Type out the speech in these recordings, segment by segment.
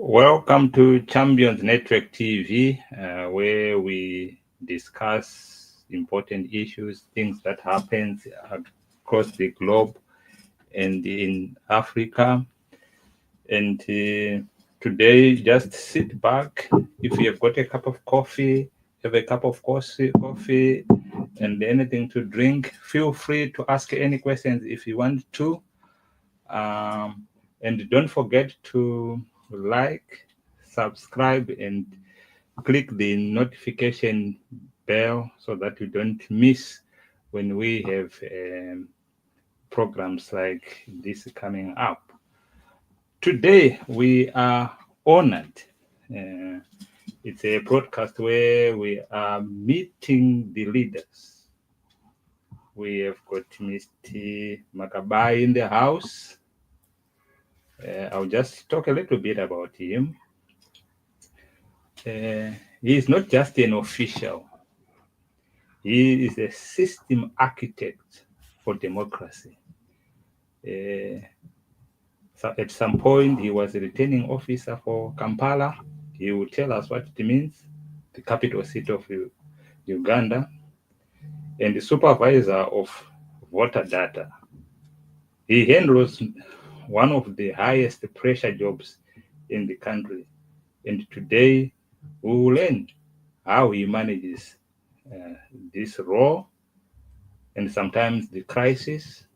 Welcome to Champions Network TV, where we discuss important issues, things that happen across the globe and in Africa. And today, just sit back. If you have got a cup of coffee, have a cup of coffee, and anything to drink. Feel free to ask any questions if you want to. And don't forget to like, subscribe, and click the notification bell so that you don't miss when we have programs like this coming up. Today, we are honored. Uh, it's a broadcast where we are meeting the leaders. We have got Mr. Makabayi in the house. I'll just talk a little bit about him. He is not just an official, he is a system architect for democracy. So at some point, he was a returning officer for Kampala. He will tell us what it means, the capital city of Uganda, and the supervisor of voter data. He handles one of the highest pressure jobs in the country. And today, we will learn how he manages this role and sometimes the crisis,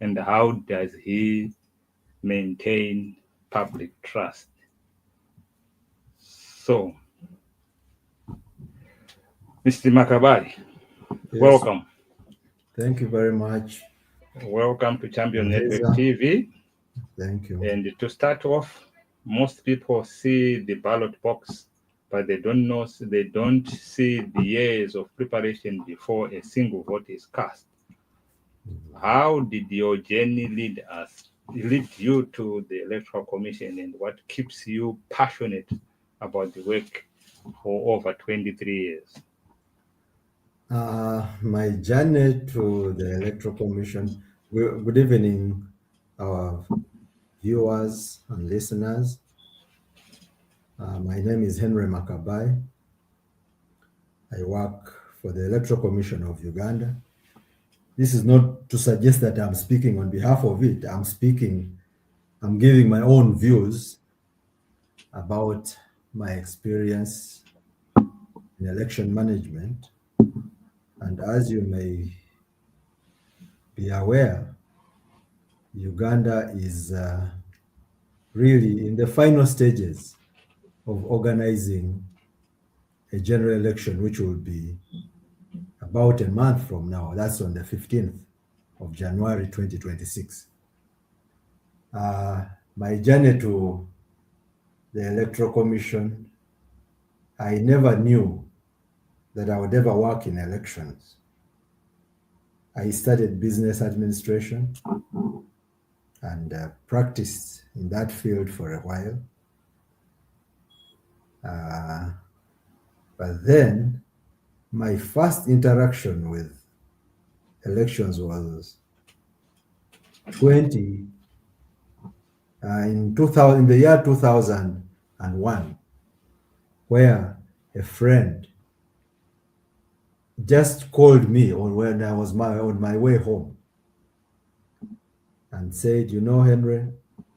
and how does he maintain public trust. So, Mr. Makabayi, Yes, welcome. thank you very much. Welcome to Champion Network Reza. TV. Thank you. And to start off, most people see the ballot box, but they don't see the years of preparation before a single vote is cast. How did your journey lead you to the Electoral Commission, and what keeps you passionate about the work for over 23 years? My journey to the Electoral Commission. Good evening, our viewers and listeners. My name is Henry Makabayi. I work for the Electoral Commission of Uganda. This is not to suggest that I'm speaking on behalf of it. I'm giving my own views about my experience in election management. And as you may be aware, Uganda is really in the final stages of organizing a general election, which will be about a month from now. That's on the 15th of January 2026. My journey to the Electoral Commission, I never knew that I would ever work in elections. I studied business administration and practiced in that field for a while. But then my first interaction with elections was in the year 2001, where a friend just called me when I was on my way home and said, you know, Henry,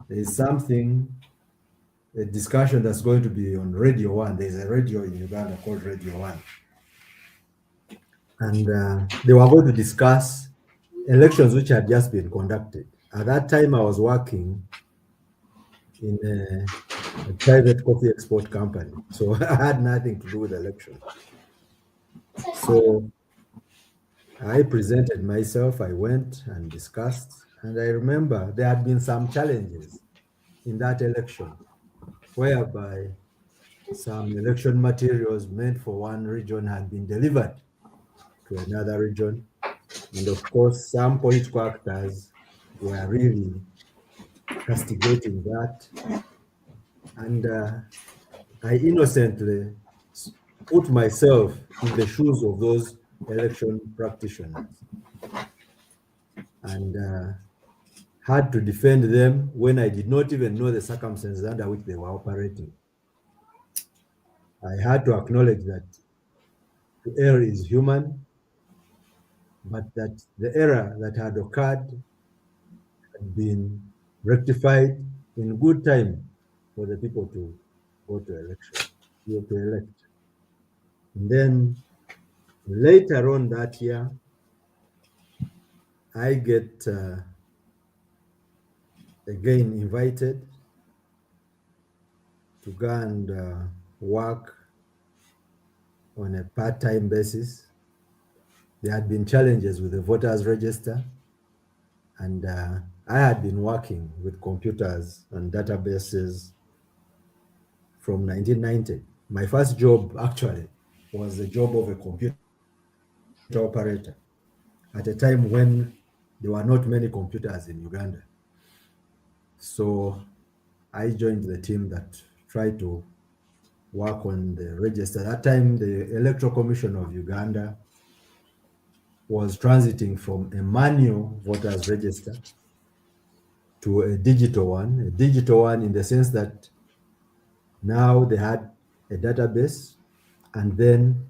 there is a discussion that's going to be on Radio 1. There's a radio in Uganda called Radio 1. And they were going to discuss elections which had just been conducted. At that time, I was working in a private coffee export company. So I had nothing to do with elections. So I presented myself, I went and discussed, and I remember there had been some challenges in that election, whereby some election materials meant for one region had been delivered to another region. And of course, some political actors were really castigating that. And I innocently put myself in the shoes of those election practitioners. And had to defend them when I did not even know the circumstances under which they were operating. I had to acknowledge that to err is human, but that the error that had occurred had been rectified in good time for the people to go to election, to elect. And then later on that year, I get again invited to go and work on a part-time basis. There had been challenges with the voters register, and I had been working with computers and databases from 1990. My first job actually was the job of a computer operator at a time when there were not many computers in Uganda. So I joined the team that tried to work on the register. That time, the Electoral Commission of Uganda was transiting from a manual voters register to a digital one in the sense that now they had a database and then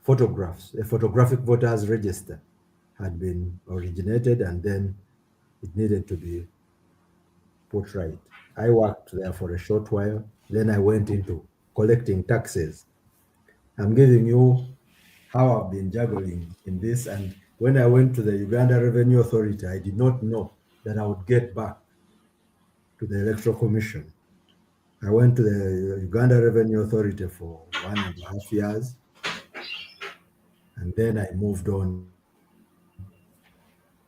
photographs, a photographic voters register had been originated and then it needed to be put right. I worked there for a short while. Then I went into collecting taxes. I'm giving you how I've been juggling in this. And when I went to the Uganda Revenue Authority, I did not know that I would get back to the Electoral Commission. I went to the Uganda Revenue Authority for 1.5 years, and then I moved on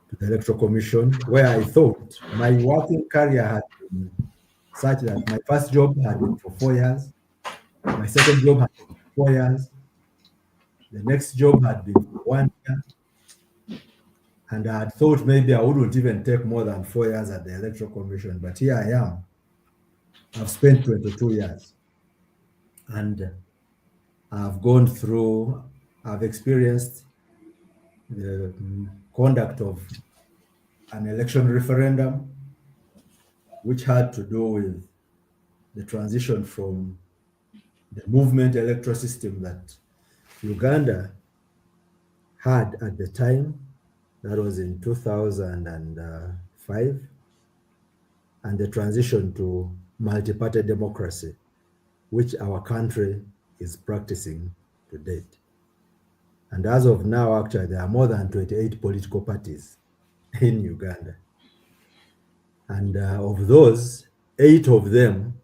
to the Electoral Commission, where I thought my working career had been such that my first job had been for 4 years, my second job had been for 4 years, the next job had been for 1 year, and I had thought maybe I wouldn't even take more than 4 years at the Electoral Commission, but here I am. I've spent 22 years, and I've gone through, I've experienced the conduct of an election referendum, which had to do with the transition from the movement electoral system that Uganda had at the time, that was in 2005, and the transition to multi-party democracy, which our country is practicing to date. And as of now, actually, there are more than 28 political parties in Uganda. And of those, 8 of them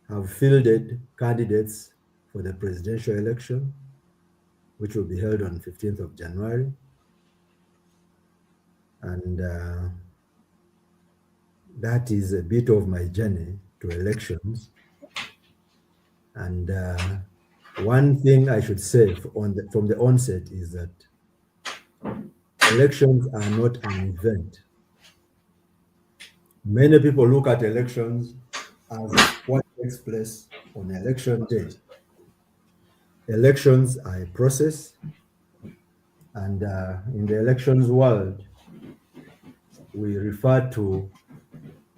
have fielded candidates for the presidential election, which will be held on 15th of January. And that is a bit of my journey to elections. And one thing I should say from the onset is that elections are not an event. Many people look at elections as what takes place on election day. Elections are a process, and in the elections world, we refer to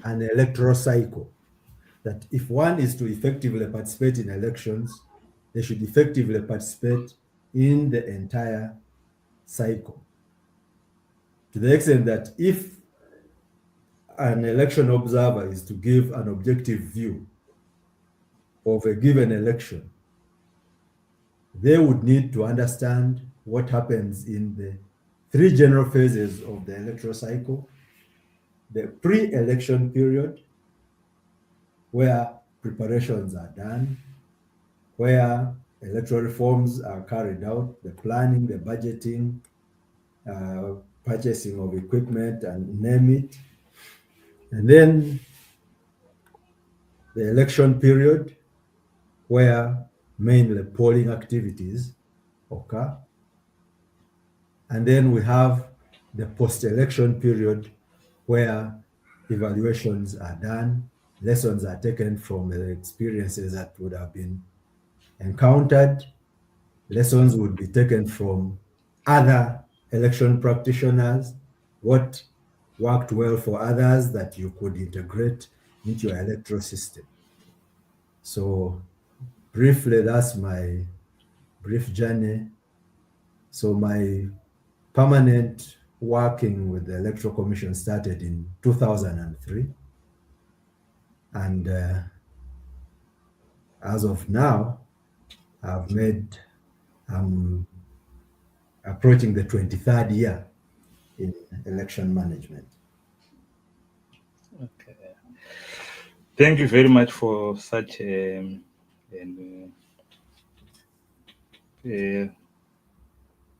an electoral cycle. That if one is to effectively participate in elections, they should effectively participate in the entire cycle. To the extent that if an election observer is to give an objective view of a given election, they would need to understand what happens in the 3 general phases of the electoral cycle: the pre-election period, where preparations are done, where electoral reforms are carried out, the planning, the budgeting, purchasing of equipment, and name it. And then the election period, where mainly polling activities occur. And then we have the post-election period, where evaluations are done, lessons are taken from the experiences that would have been encountered, lessons would be taken from other election practitioners, what worked well for others that you could integrate into your electoral system. So briefly, that's my brief journey. So my permanent working with the Electoral Commission started in 2003, and as of now, I've made I'm approaching the 23rd year in election management. Okay. Thank you very much for such an,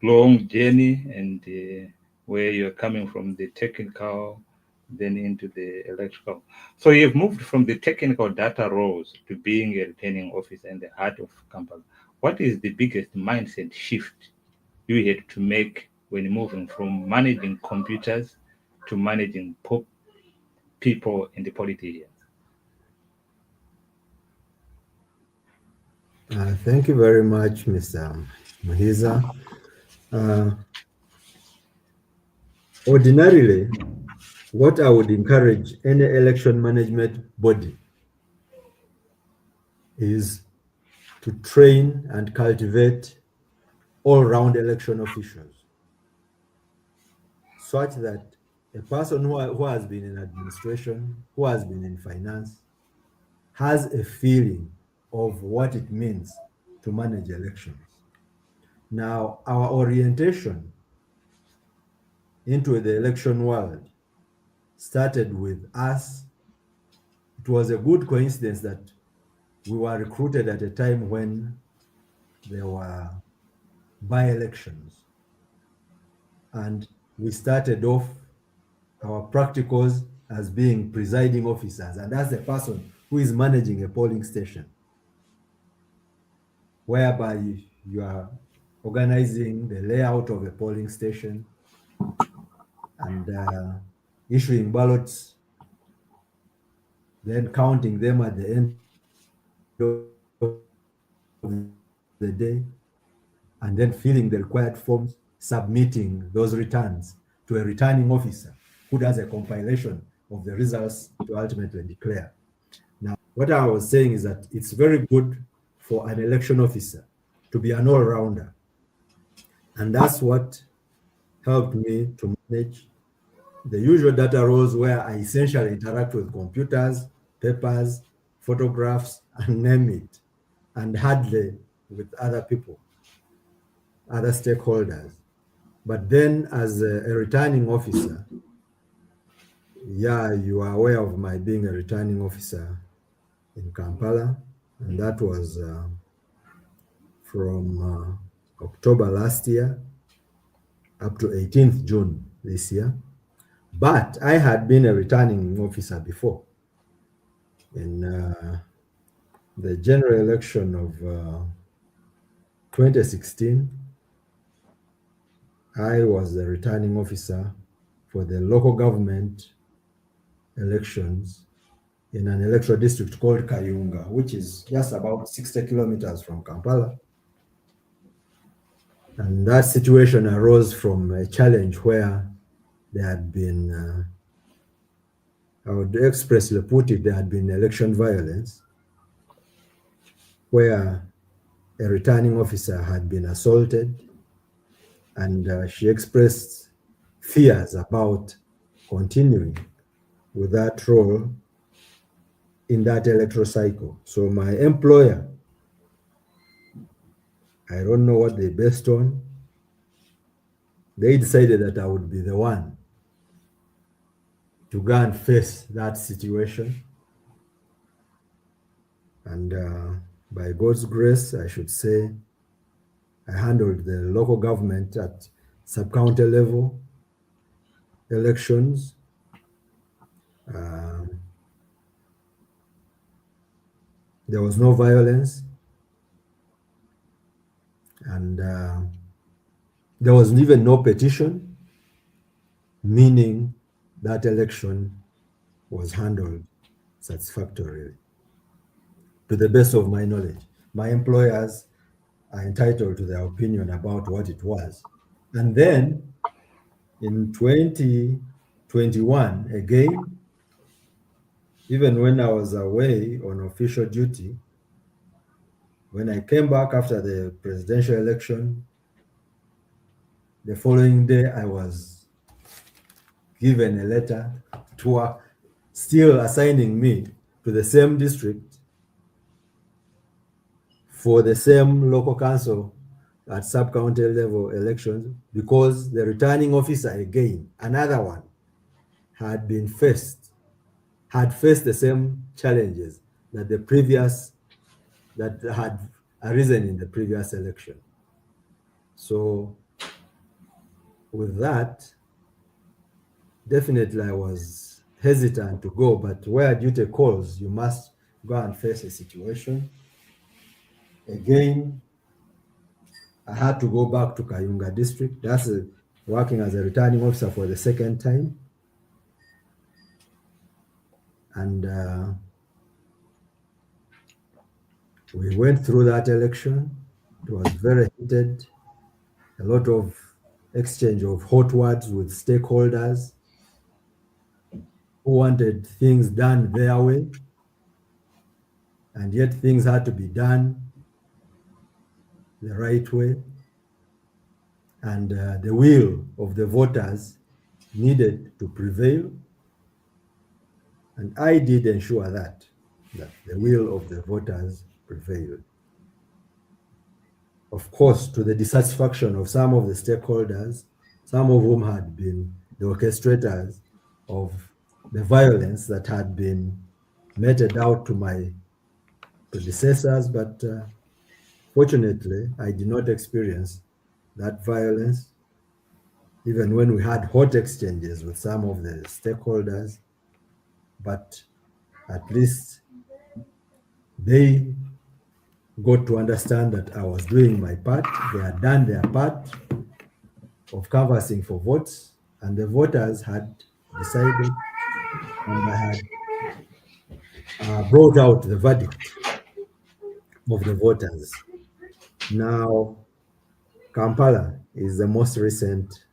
long journey and where you're coming from the technical then into the electrical. So you've moved from the technical data roles to being a returning officer in the heart of Kampala. What is the biggest mindset shift you had to make when moving from managing computers to managing people and the politicians? Thank you very much, Mr. Mahiza. Uh, Ordinarily, what I would encourage any election management body is to train and cultivate all-round election officials such that a person who has been in administration, who has been in finance, has a feeling of what it means to manage elections. Now, our orientation into the election world started with us. It was a good coincidence that we were recruited at a time when there were by-elections. And we started off our practicals as being presiding officers and as a person who is managing a polling station, whereby you are organizing the layout of a polling station and issuing ballots, then counting them at the end of the day, and then filling the required forms, submitting those returns to a returning officer who does a compilation of the results to ultimately declare. Now, what I was saying is that it's very good for an election officer to be an all-rounder. And that's what helped me to manage the usual data roles where I essentially interact with computers, papers, photographs, and name it, and hardly with other people, other stakeholders. But then, as a returning officer, yeah, you are aware of my being a returning officer in Kampala, and that was from October last year up to 18th June this year. But I had been a returning officer before in the general election of 2016. I was the returning officer for the local government elections in an electoral district called Kayunga, which is just about 60 kilometers from Kampala. And that situation arose from a challenge where there had been, I would expressly put it, there had been election violence where a returning officer had been assaulted, and she expressed fears about continuing with that role in that electoral cycle. So my employer, I don't know what they based on, they decided that I would be the one to go and face that situation. And by God's grace, I should say, I handled the local government at sub-county level elections. Um, there was no violence, and there was even no petition, meaning that election was handled satisfactorily, to the best of my knowledge. My employers are entitled to their opinion about what it was. And then in 2020, 21, again, even when I was away on official duty, when I came back after the presidential election, the following day I was given a letter to still assigning me to the same district for the same local council at sub-county level elections, because the returning officer, again, another one, had been faced, had faced the same challenges that the previous, that had arisen in the previous election. So with that, definitely I was hesitant to go, but where duty calls, you must go and face a situation. Again, I had to go back to Kayunga district. That's working as a returning officer for the second time. And we went through that election. It was very heated, a lot of exchange of hot words with stakeholders who wanted things done their way, and yet things had to be done the right way. And the will of the voters needed to prevail. And I did ensure that the will of the voters prevailed. Of course, to the dissatisfaction of some of the stakeholders, some of whom had been the orchestrators of the violence that had been meted out to my predecessors. But fortunately, I did not experience that violence, even when we had hot exchanges with some of the stakeholders. But at least they got to understand that I was doing my part. They had done their part of canvassing for votes, and the voters had decided, and I had brought out the verdict of the voters. Now, Kampala is the most recent,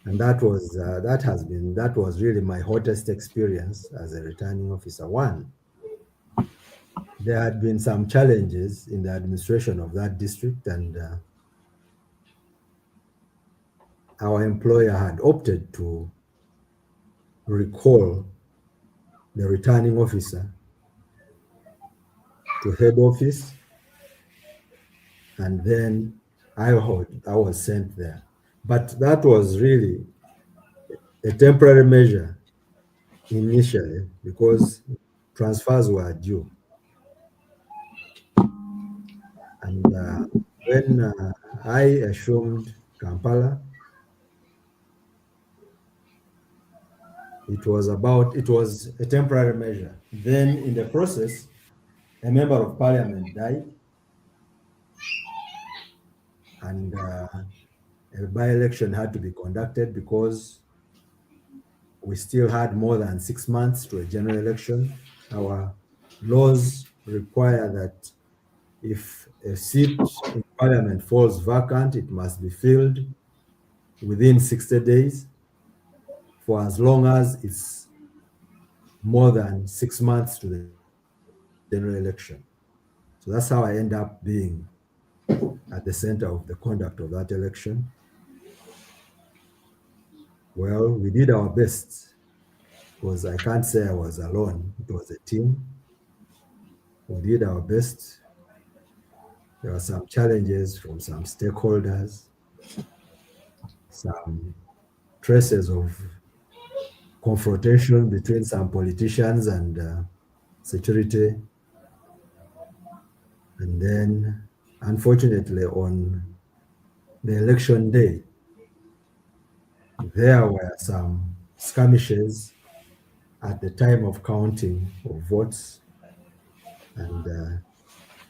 and that was really my hottest experience as a returning officer. One, there had been some challenges in the administration of that district, and our employer had opted to recall the returning officer to head office, and then I was sent there. But that was really a temporary measure initially, because transfers were due. And when I assumed Kampala, it was a temporary measure. Then in the process, a member of parliament died, and a by-election had to be conducted, because we still had more than 6 months to a general election. Our laws require that if a seat in parliament falls vacant, it must be filled within 60 days, for as long as it's more than 6 months to the general election. So that's how I end up being at the center of the conduct of that election. Well, we did our best, because I can't say I was alone. It was a team. We did our best. There were some challenges from some stakeholders, some traces of confrontation between some politicians and security. And then, unfortunately, on the election day, there were some skirmishes at the time of counting of votes, and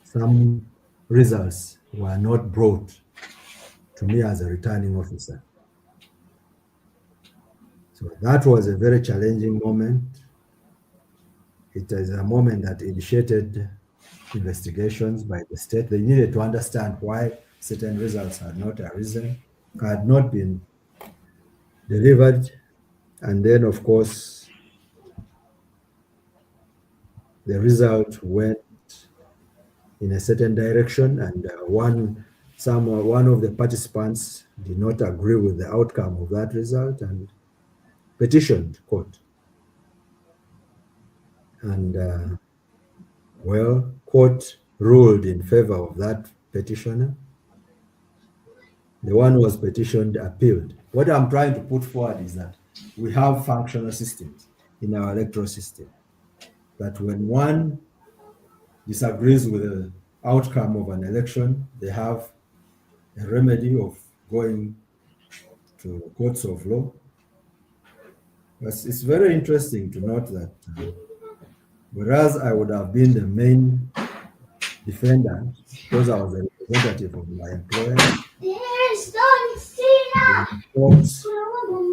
some results were not brought to me as a returning officer. So that was a very challenging moment. It is a moment that initiated investigations by the state. They needed to understand why certain results had not arisen, had not been delivered. And then, of course, the result went in a certain direction, and one of the participants did not agree with the outcome of that result and petitioned court. And well, court ruled in favor of that petitioner. The one who was petitioned appealed. What I'm trying to put forward is that we have functional systems in our electoral system, that when one disagrees with the outcome of an election, they have a remedy of going to courts of law. But it's very interesting to note that whereas I would have been the main defendant because I was a representative of my employer, in court,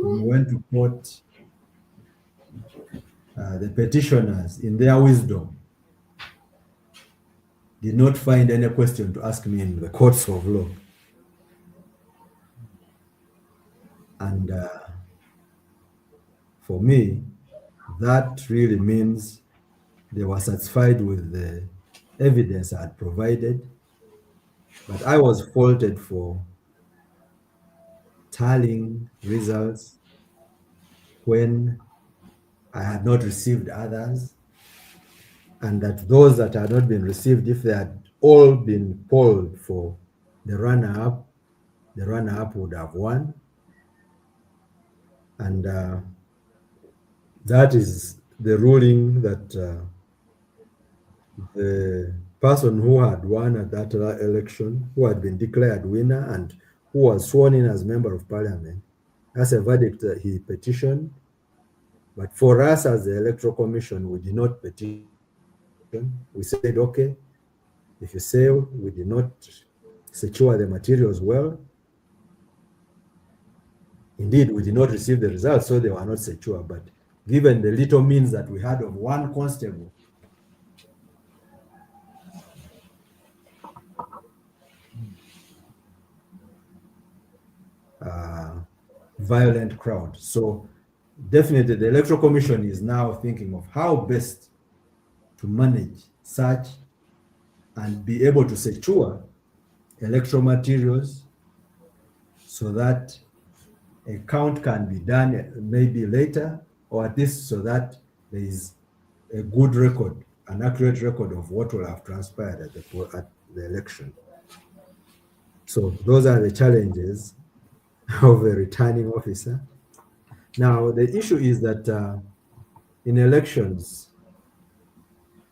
when we went to court, the petitioners, in their wisdom, did not find any question to ask me in the courts of law. And for me, that really means they were satisfied with the evidence I had provided, but I was faulted for tallying results when I had not received others, and that those that had not been received, if they had all been polled for the runner-up, the runner-up would have won. And that is the ruling that the person who had won at that election, who had been declared winner and who was sworn in as member of parliament, that's a verdict that he petitioned. But for us as the Electoral Commission, we did not petition. We said, okay, if you say we did not secure the materials well, indeed, we did not receive the results, so they were not secure. But given the little means that we had of one constable, violent crowd. So definitely the Electoral Commission is now thinking of how best to manage such and be able to secure electoral materials so that a count can be done maybe later, or at least so that there is a good record, an accurate record of what will have transpired at the election. So those are the challenges of a returning officer. Now, the issue is that in elections,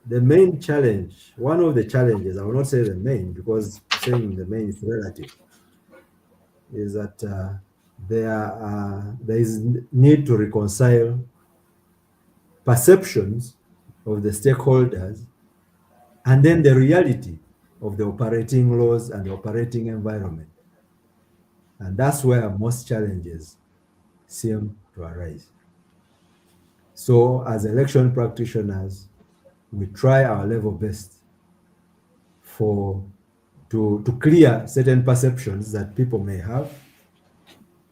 the main challenge, one of the challenges, I will not say the main because saying the main is relative, is that there is need to reconcile perceptions of the stakeholders and then the reality of the operating laws and the operating environment. And that's where most challenges seem to arise. So as election practitioners, we try our level best to clear certain perceptions that people may have,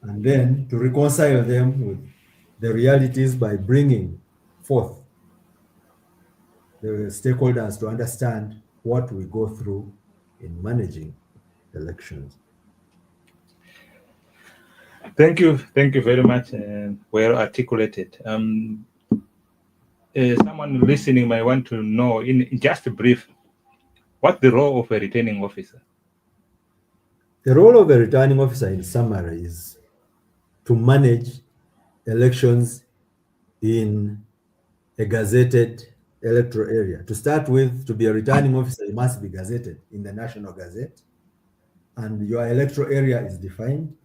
and then to reconcile them with the realities by bringing forth the stakeholders to understand what we go through in managing elections. Thank you very much, well articulated. Someone listening might want to know, in just a brief, what's the role of a returning officer? The role of a returning officer, in summary, is to manage elections in a gazetted electoral area. To start with, to be a returning officer, you must be gazetted in the National Gazette, and your electoral area is defined.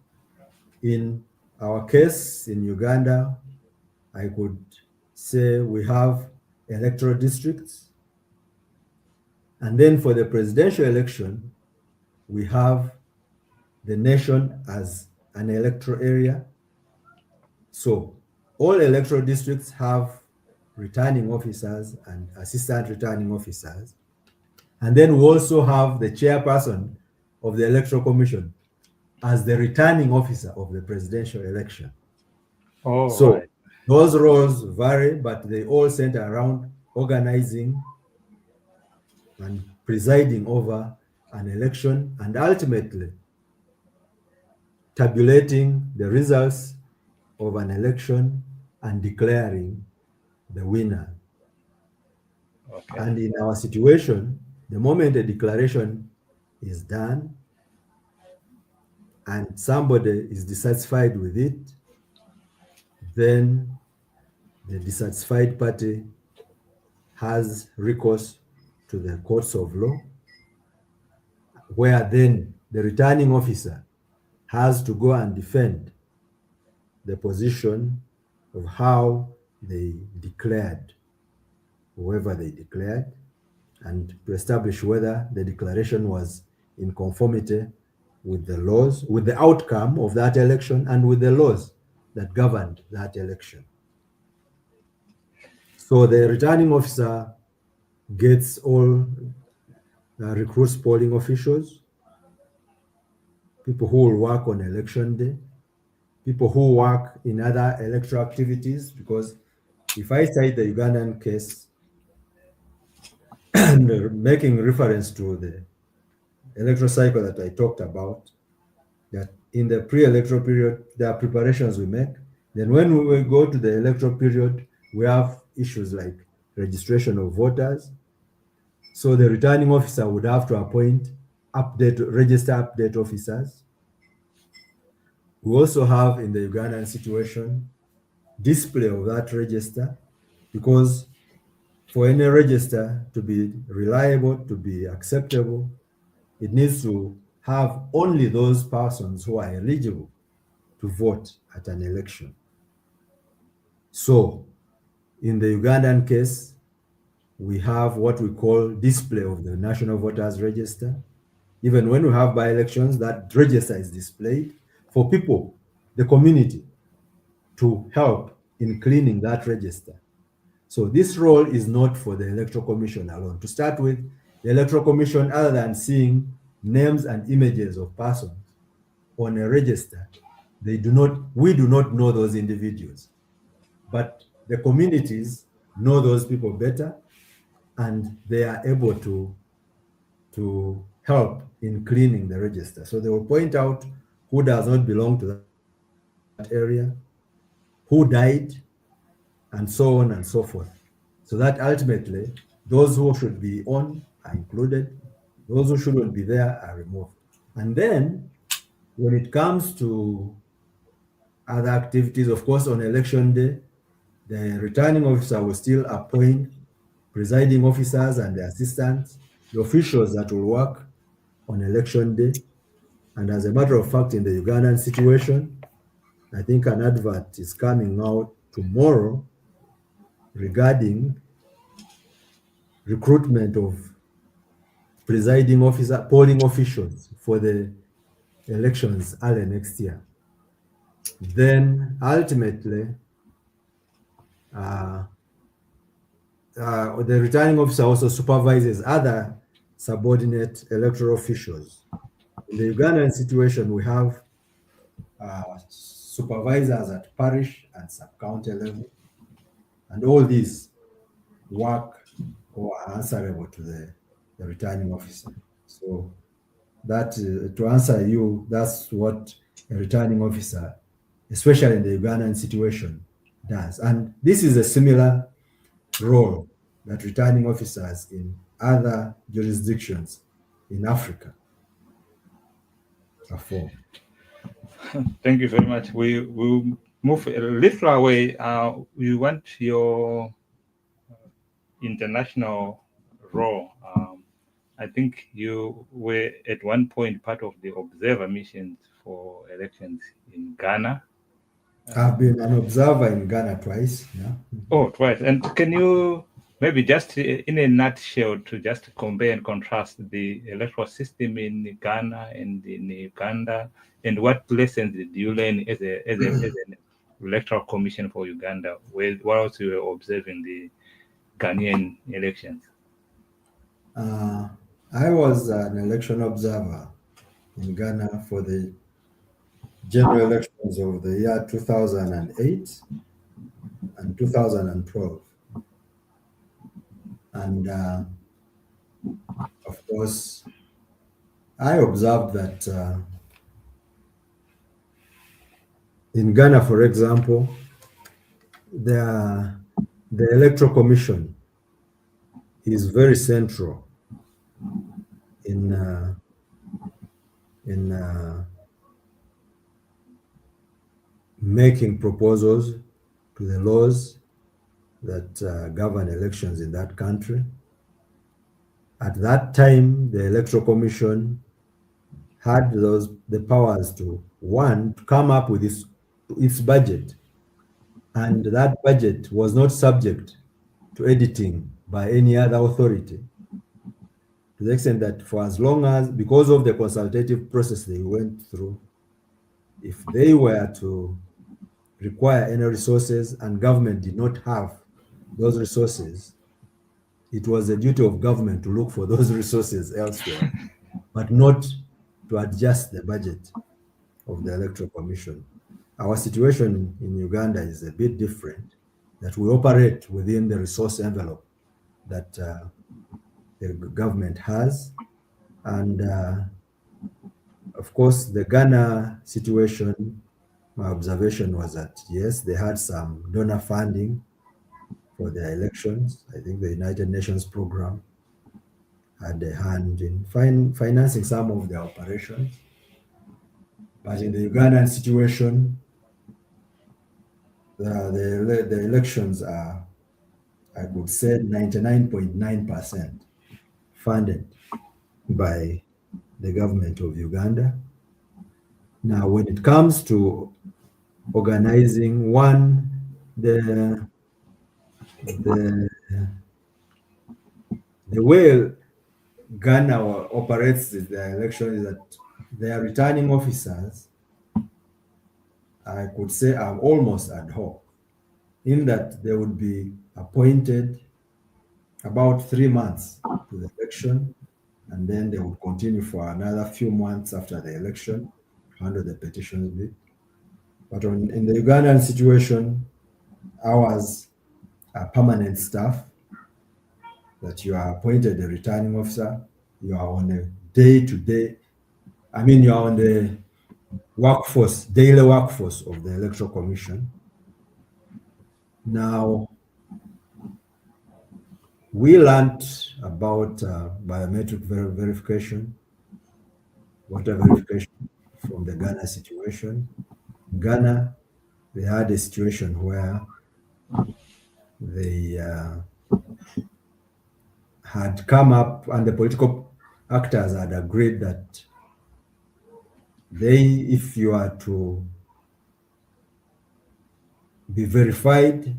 In our case, in Uganda, I could say we have electoral districts. And then for the presidential election, we have the nation as an electoral area. So all electoral districts have returning officers and assistant returning officers. And then we also have the chairperson of the Electoral Commission as the returning officer of the presidential election. Oh, So right. Those roles vary, but they all center around organizing and presiding over an election and ultimately tabulating the results of an election and declaring the winner. Okay. And in our situation, the moment a declaration is done and somebody is dissatisfied with it, then the dissatisfied party has recourse to the courts of law, where then the returning officer has to go and defend the position of how they declared whoever they declared and to establish whether the declaration was in conformity with the laws, with the outcome of that election, and with the laws that governed that election. So the returning officer gets all recruits polling officials, people who will work on election day, people who work in other electoral activities. Because if I cite the Ugandan case and making reference to the electoral cycle that I talked about, that in the pre-electoral period, there are preparations we make. Then when we will go to the electoral period, we have issues like registration of voters. So the returning officer would have to appoint register update officers. We also have in the Ugandan situation display of that register, because for any register to be reliable, to be acceptable, it needs to have only those persons who are eligible to vote at an election. So, in the Ugandan case, we have what we call display of the National Voters Register. Even when we have by-elections, that register is displayed for people, the community, to help in cleaning that register. So this role is not for the Electoral Commission alone. To start with, the Electoral Commission, other than seeing names and images of persons on a register, we do not know those individuals. But the communities know those people better, and they are able to help in cleaning the register. So they will point out who does not belong to that area, who died, and so on and so forth. So that ultimately, those who should be on are included, those who shouldn't be there are removed. And then when it comes to other activities, of course, on election day, the returning officer will still appoint presiding officers and the assistants, the officials that will work on election day. And as a matter of fact, in the Ugandan situation, I think an advert is coming out tomorrow regarding recruitment of presiding officer, polling officials for the elections early next year. Then ultimately, uh, the returning officer also supervises other subordinate electoral officials. In the Ugandan situation, we have supervisors at parish and sub-county level, and all these work or are answerable to the returning officer. So that, to answer you, that's what a returning officer, especially in the Ugandan situation, does. And this is a similar role that returning officers in other jurisdictions in Africa perform. Thank you very much. We will move a little away. We want your international role. I think you were at one point part of the observer missions for elections in Ghana. I've been an observer in Ghana twice. Yeah. Oh, twice. And can you maybe just in a nutshell to just compare and contrast the electoral system in Ghana and in Uganda, and what lessons did you learn as an electoral commission for Uganda whilst you were observing the Ghanaian elections? Uh, I was an election observer in Ghana for the general elections of the year 2008. and 2012. And of course, I observed that in Ghana, for example, the, the Electoral Commission is very central in, in making proposals to the laws that govern elections in that country. At that time, the Electoral Commission had the powers to, one, to come up with its budget, and that budget was not subject to editing by any other authority, to the extent that for as long as, because of the consultative process they went through, if they were to require any resources and government did not have those resources, it was the duty of government to look for those resources elsewhere, but not to adjust the budget of the Electoral Commission. Our situation in Uganda is a bit different, that we operate within the resource envelope that the government has. And of course, the Ghana situation, my observation was that, yes, they had some donor funding for their elections. I think the United Nations program had a hand in financing some of their operations. But in the Ugandan situation, the elections are, I could say, 99.9% funded by the government of Uganda. Now, when it comes to organizing, one, the the way Ghana operates the election is that their returning officers, I could say, are almost ad hoc, in that they would be appointed about 3 months to the election, and then they would continue for another few months after the election to handle the petitions bit. But in the Ugandan situation, ours are permanent staff, that you are appointed a returning officer, you are on a day-to-day, I mean, you are on the workforce, daily workforce of the Electoral Commission. Now, we learned about biometric verification, voter verification from the Ghana situation. In Ghana, they had a situation where they had come up and the political actors had agreed that if you are to be verified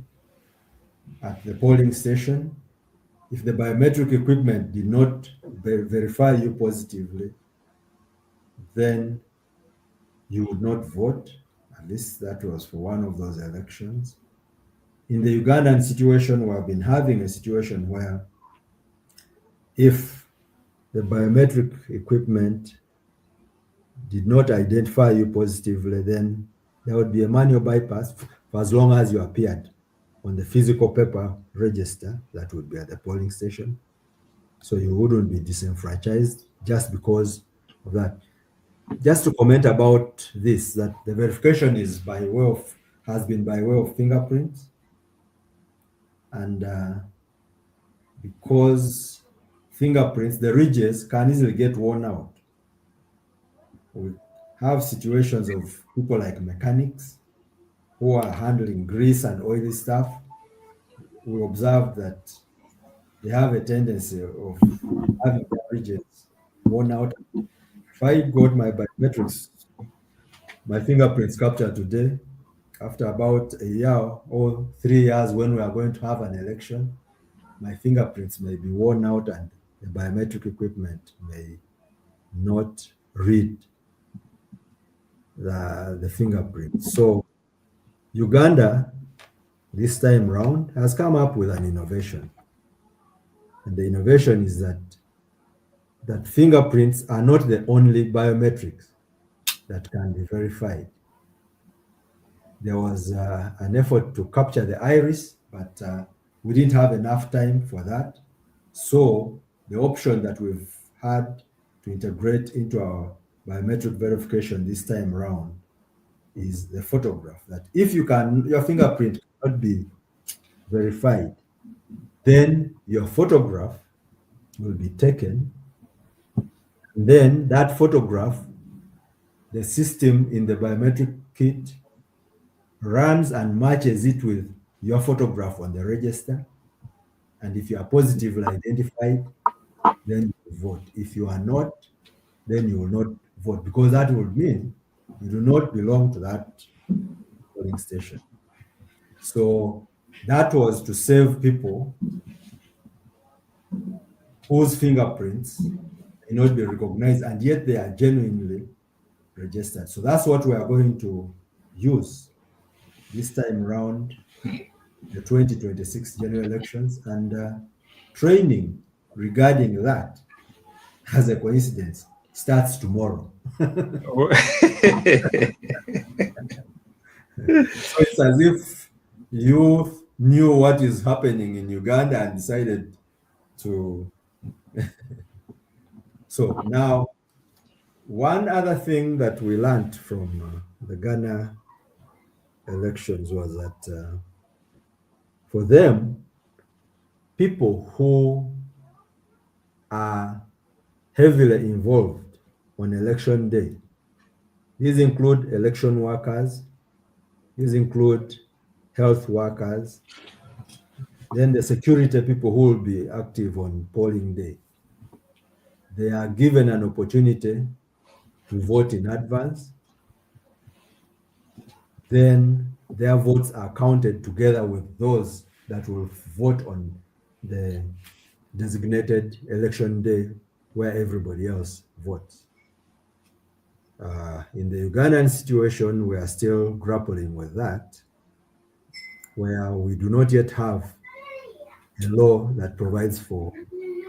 at the polling station, if the biometric equipment did not verify you positively, then you would not vote. At least that was for one of those elections. In the Ugandan situation, we have been having a situation where if the biometric equipment did not identify you positively, then there would be a manual bypass for as long as you appeared on the physical paper register that would be at the polling station. So you wouldn't be disenfranchised just because of that. Just to comment about this, that the verification is has been by way of fingerprints, and because fingerprints, the ridges can easily get worn out. We have situations of people like mechanics who are handling grease and oily stuff. We observe that they have a tendency of having their ridges worn out. If I got my biometrics, my fingerprints captured today, after about a year or 3 years when we are going to have an election, my fingerprints may be worn out and the biometric equipment may not read the fingerprints. So Uganda, this time round, has come up with an innovation. And the innovation is that fingerprints are not the only biometrics that can be verified. there was an effort to capture the iris, but we didn't have enough time for that. So the option that we've had to integrate into our biometric verification this time around is the photograph. That if your fingerprint cannot be verified, then your photograph will be taken. And then that photograph, the system in the biometric kit runs and matches it with your photograph on the register. And if you are positively identified, then you vote. If you are not, then you will not vote, because that would mean you do not belong to that polling station. So that was to save people whose fingerprints may not be recognized and yet they are genuinely registered. So that's what we are going to use this time around the 2026 general elections, and training regarding that, as a coincidence, starts tomorrow. So it's as if you knew what is happening in Uganda and decided to. So now, one other thing that we learned from the Ghana elections was that for them, people who are heavily involved on election day, these include election workers, these include health workers, then the security people who will be active on polling day. They are given an opportunity to vote in advance. Then their votes are counted together with those that will vote on the designated election day where everybody else votes. In the Ugandan situation, we are still grappling with that, where we do not yet have a law that provides for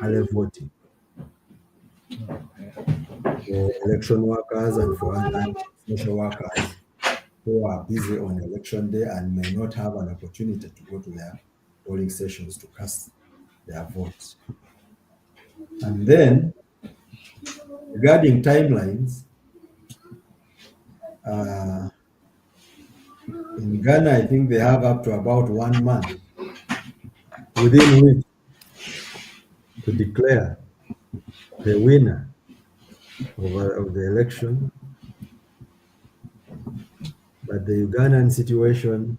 early voting for election workers and for other social workers who are busy on election day and may not have an opportunity to go to their polling stations to cast their votes. And then regarding timelines, uh, in Ghana, I think they have up to about 1 month within which to declare the winner of the election. But the Ugandan situation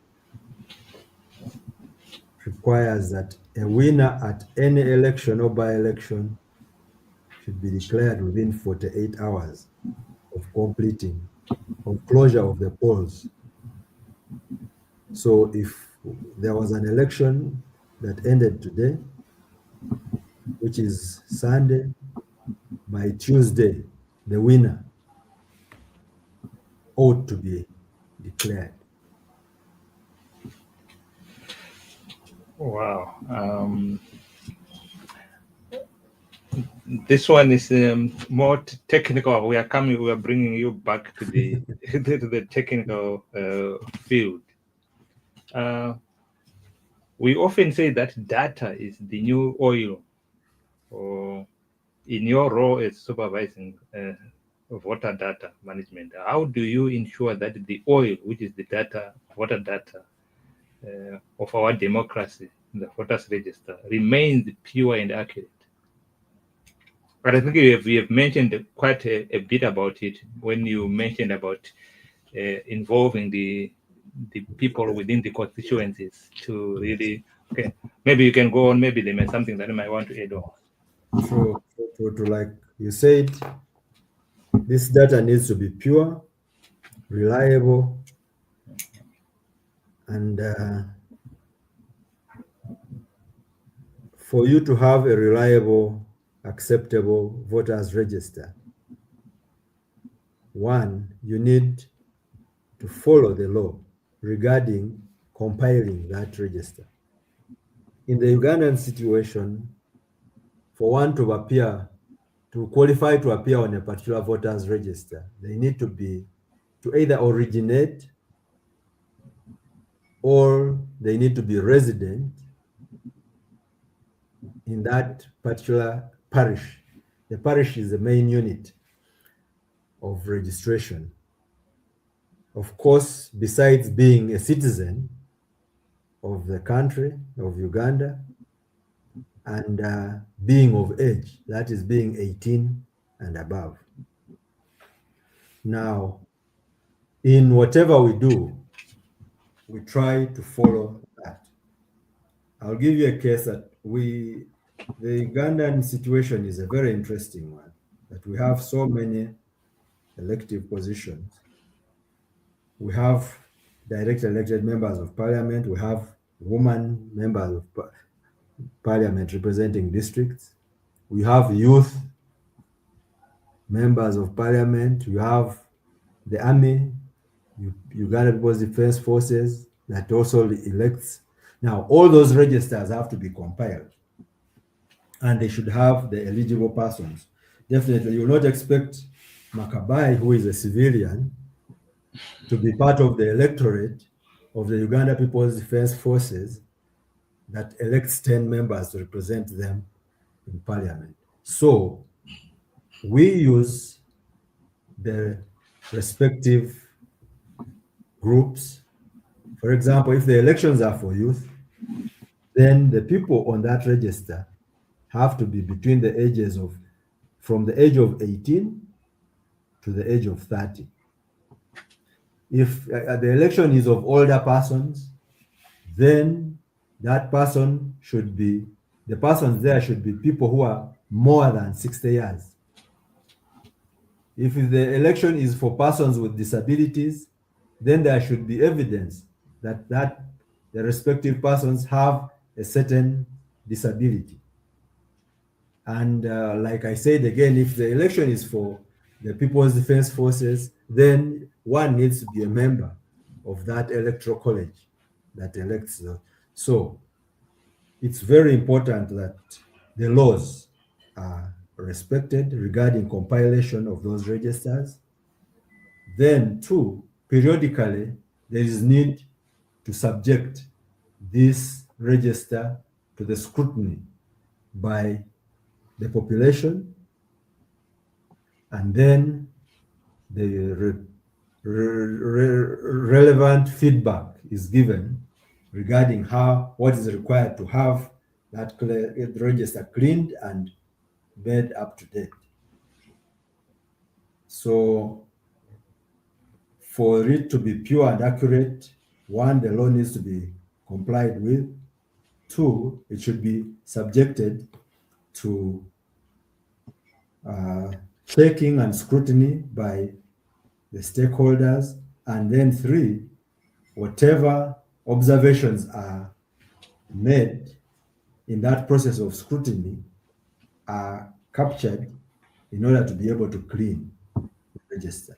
requires that a winner at any election or by-election should be declared within 48 hours of closure of the polls. So if there was an election that ended today, which is Sunday, by Tuesday, the winner ought to be declared. Wow. This one is more technical. We are bringing you back to the to the technical field. We often say that data is the new oil, or in your role as supervising voter data management, how do you ensure that the oil, which is the data, voter data of our democracy, the voters register, remains pure and accurate? But I think we have mentioned quite a bit about it when you mentioned about involving the people within the constituencies to really. Okay, maybe you can go on. Maybe there may something that you might want to add on. To like you said, this data needs to be pure, reliable, and for you to have a reliable, acceptable voters register, one, you need to follow the law regarding compiling that register. In the Ugandan situation, for one to qualify to appear on a particular voters register, they need to either originate or they need to be resident in that particular parish. The parish is the main unit of registration. Of course, besides being a citizen of the country of Uganda and being of age, that is being 18 and above. Now, in whatever we do, we try to follow that. I'll give you a case that the Ugandan situation is a very interesting one, that we have so many elective positions. We have direct elected members of parliament, we have women members of parliament representing districts, we have youth members of parliament, you have the army, Uganda People's Defense Forces that also elects. Now, all those registers have to be compiled and they should have the eligible persons. Definitely, you will not expect Makabayi, who is a civilian, to be part of the electorate of the Uganda People's Defense Forces that elects 10 members to represent them in parliament. So we use the respective groups. For example, if the elections are for youth, then the people on that register have to be between the ages of, from the age of 18 to the age of 30. If the election is of older persons, then that person should be, the persons there should be people who are more than 60 years. If the election is for persons with disabilities, then there should be evidence that the respective persons have a certain disability. And like I said again, if the election is for the People's Defense Forces, then one needs to be a member of that electoral college that elects them. So it's very important that the laws are respected regarding compilation of those registers. Then, two, periodically, there is need to subject this register to the scrutiny by the population, and then the relevant feedback is given regarding what is required to have that register cleaned and made up to date. So for it to be pure and accurate, one, the law needs to be complied with. Two, it should be subjected to checking and scrutiny by the stakeholders. And then three, whatever observations are made in that process of scrutiny are captured in order to be able to clean the register.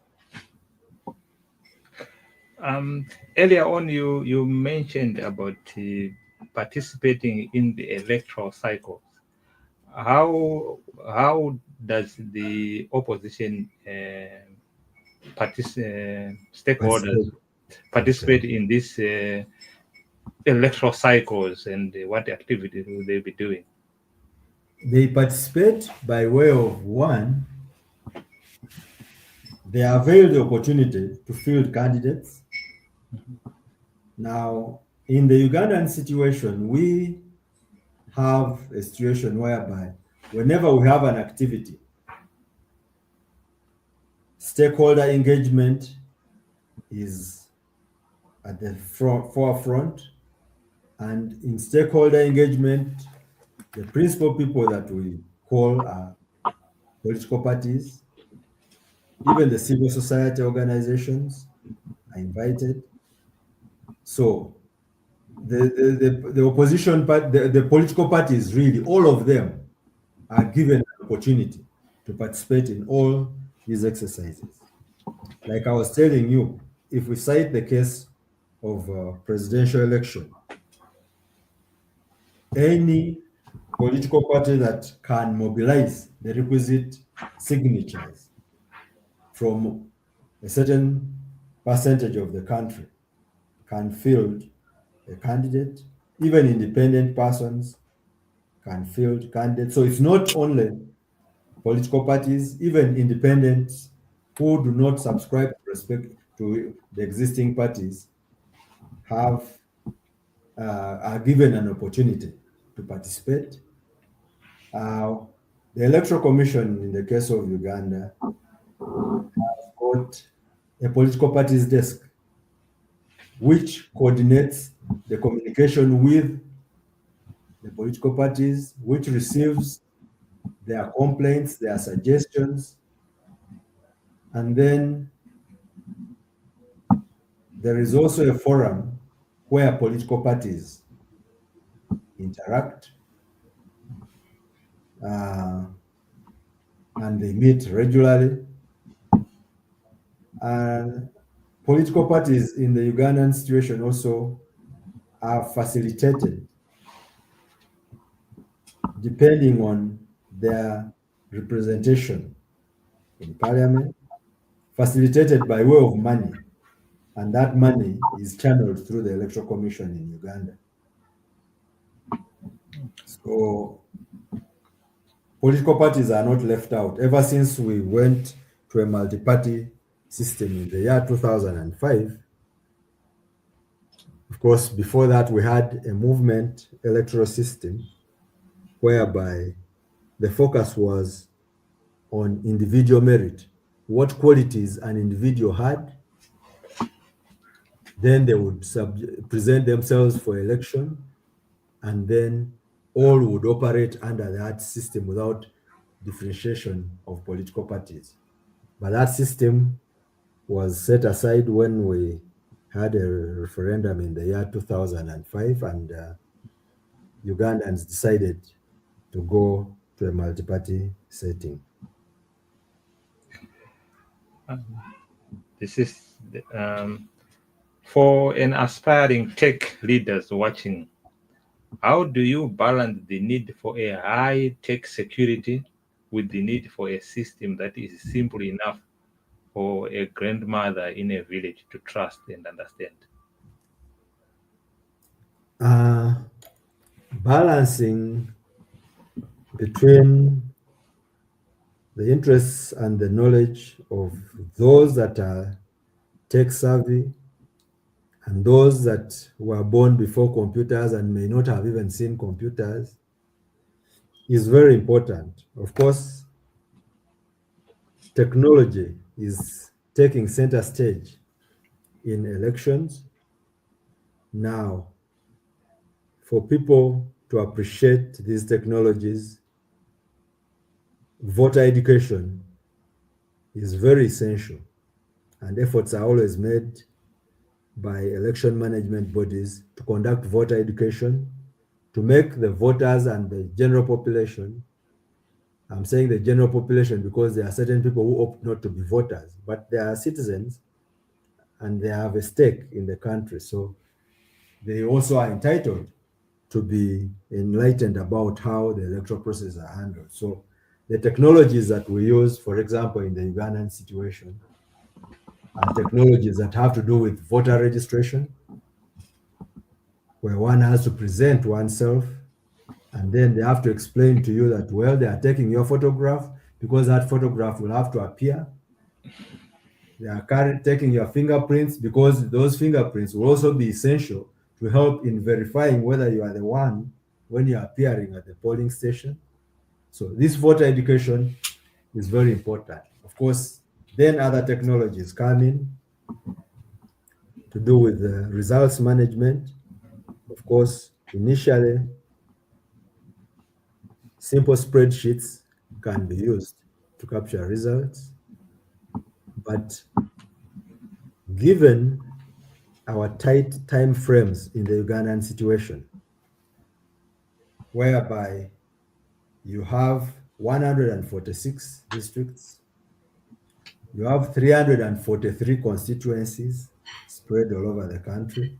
Earlier on, you mentioned about participating in the electoral cycles. How does the opposition stakeholders participate in these electoral cycles, and what activities will they be doing? They participate by way of, one, they avail the opportunity to field candidates. Now, in the Ugandan situation, we have a situation whereby whenever we have an activity, stakeholder engagement is at the forefront. And in stakeholder engagement, the principal people that we call are political parties, even the civil society organizations are invited. So the opposition part, the political parties, really, all of them are given an opportunity to participate in all these exercises. Like I was telling you, if we cite the case of presidential election, any political party that can mobilize the requisite signatures from a certain percentage of the country can field a candidate. Even independent persons can field candidates. So it's not only political parties, even independents who do not subscribe to respect to the existing parties have are given an opportunity to participate. Uh, the Electoral Commission, in the case of Uganda, got a political parties desk which coordinates the communication with the political parties, which receives their complaints, their suggestions, and then there is also a forum where political parties interact uh, and they meet regularly. And political parties in the Ugandan situation also are facilitated depending on their representation in parliament, facilitated by way of money. And that money is channeled through the Electoral Commission in Uganda. So political parties are not left out. Ever since we went to a multi-party system in the year 2005, of course, before that we had a movement electoral system whereby the focus was on individual merit, what qualities an individual had, then they would present themselves for election, and then all would operate under that system without differentiation of political parties. But that system was set aside when we had a referendum in the year 2005, and Ugandans decided to go to a multi-party setting. This is for an aspiring tech leaders watching. How do you balance the need for a high tech security with the need for a system that is simple enough for a grandmother in a village to trust and understand? Uh, Balancing between the interests and the knowledge of those that are tech savvy and those that were born before computers and may not have even seen computers is very important. Of course, technology is taking center stage in elections. Now, for people to appreciate these technologies, voter education is very essential, and efforts are always made by election management bodies to conduct voter education to make the voters and the general population. I'm saying the general population because there are certain people who opt not to be voters, but they are citizens and they have a stake in the country. So they also are entitled to be enlightened about how the electoral process are handled. So the technologies that we use, for example, in the Ugandan situation, are technologies that have to do with voter registration, where one has to present oneself and then they have to explain to you that, well, they are taking your photograph because that photograph will have to appear. They are taking your fingerprints because those fingerprints will also be essential to help in verifying whether you are the one when you are appearing at the polling station. So this voter education is very important. Of course, then other technologies come in to do with the results management. Of course, initially, simple spreadsheets can be used to capture results, but given our tight time frames in the Ugandan situation, whereby you have 146 districts, you have 343 constituencies spread all over the country,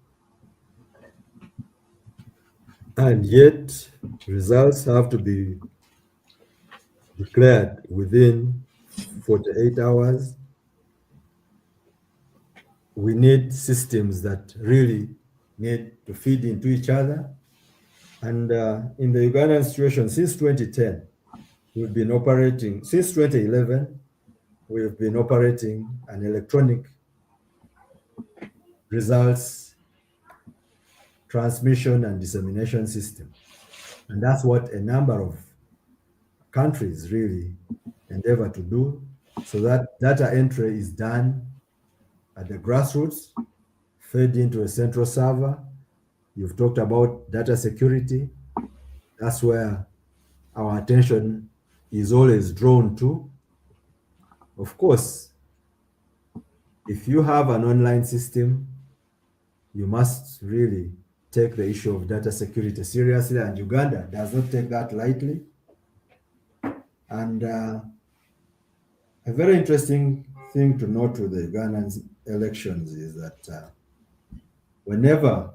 and yet results have to be declared within 48 hours. We need systems that really need to feed into each other. And in the Ugandan situation, since 2010, we've been operating, since 2011, we've been operating an electronic results transmission and dissemination system. And that's what a number of countries really endeavor to do. So that data entry is done at the grassroots, fed into a central server. You've talked about data security. That's where our attention is always drawn to. Of course, if you have an online system, you must really take the issue of data security seriously, and Uganda does not take that lightly. And a very interesting thing to note with the Ugandan elections is that whenever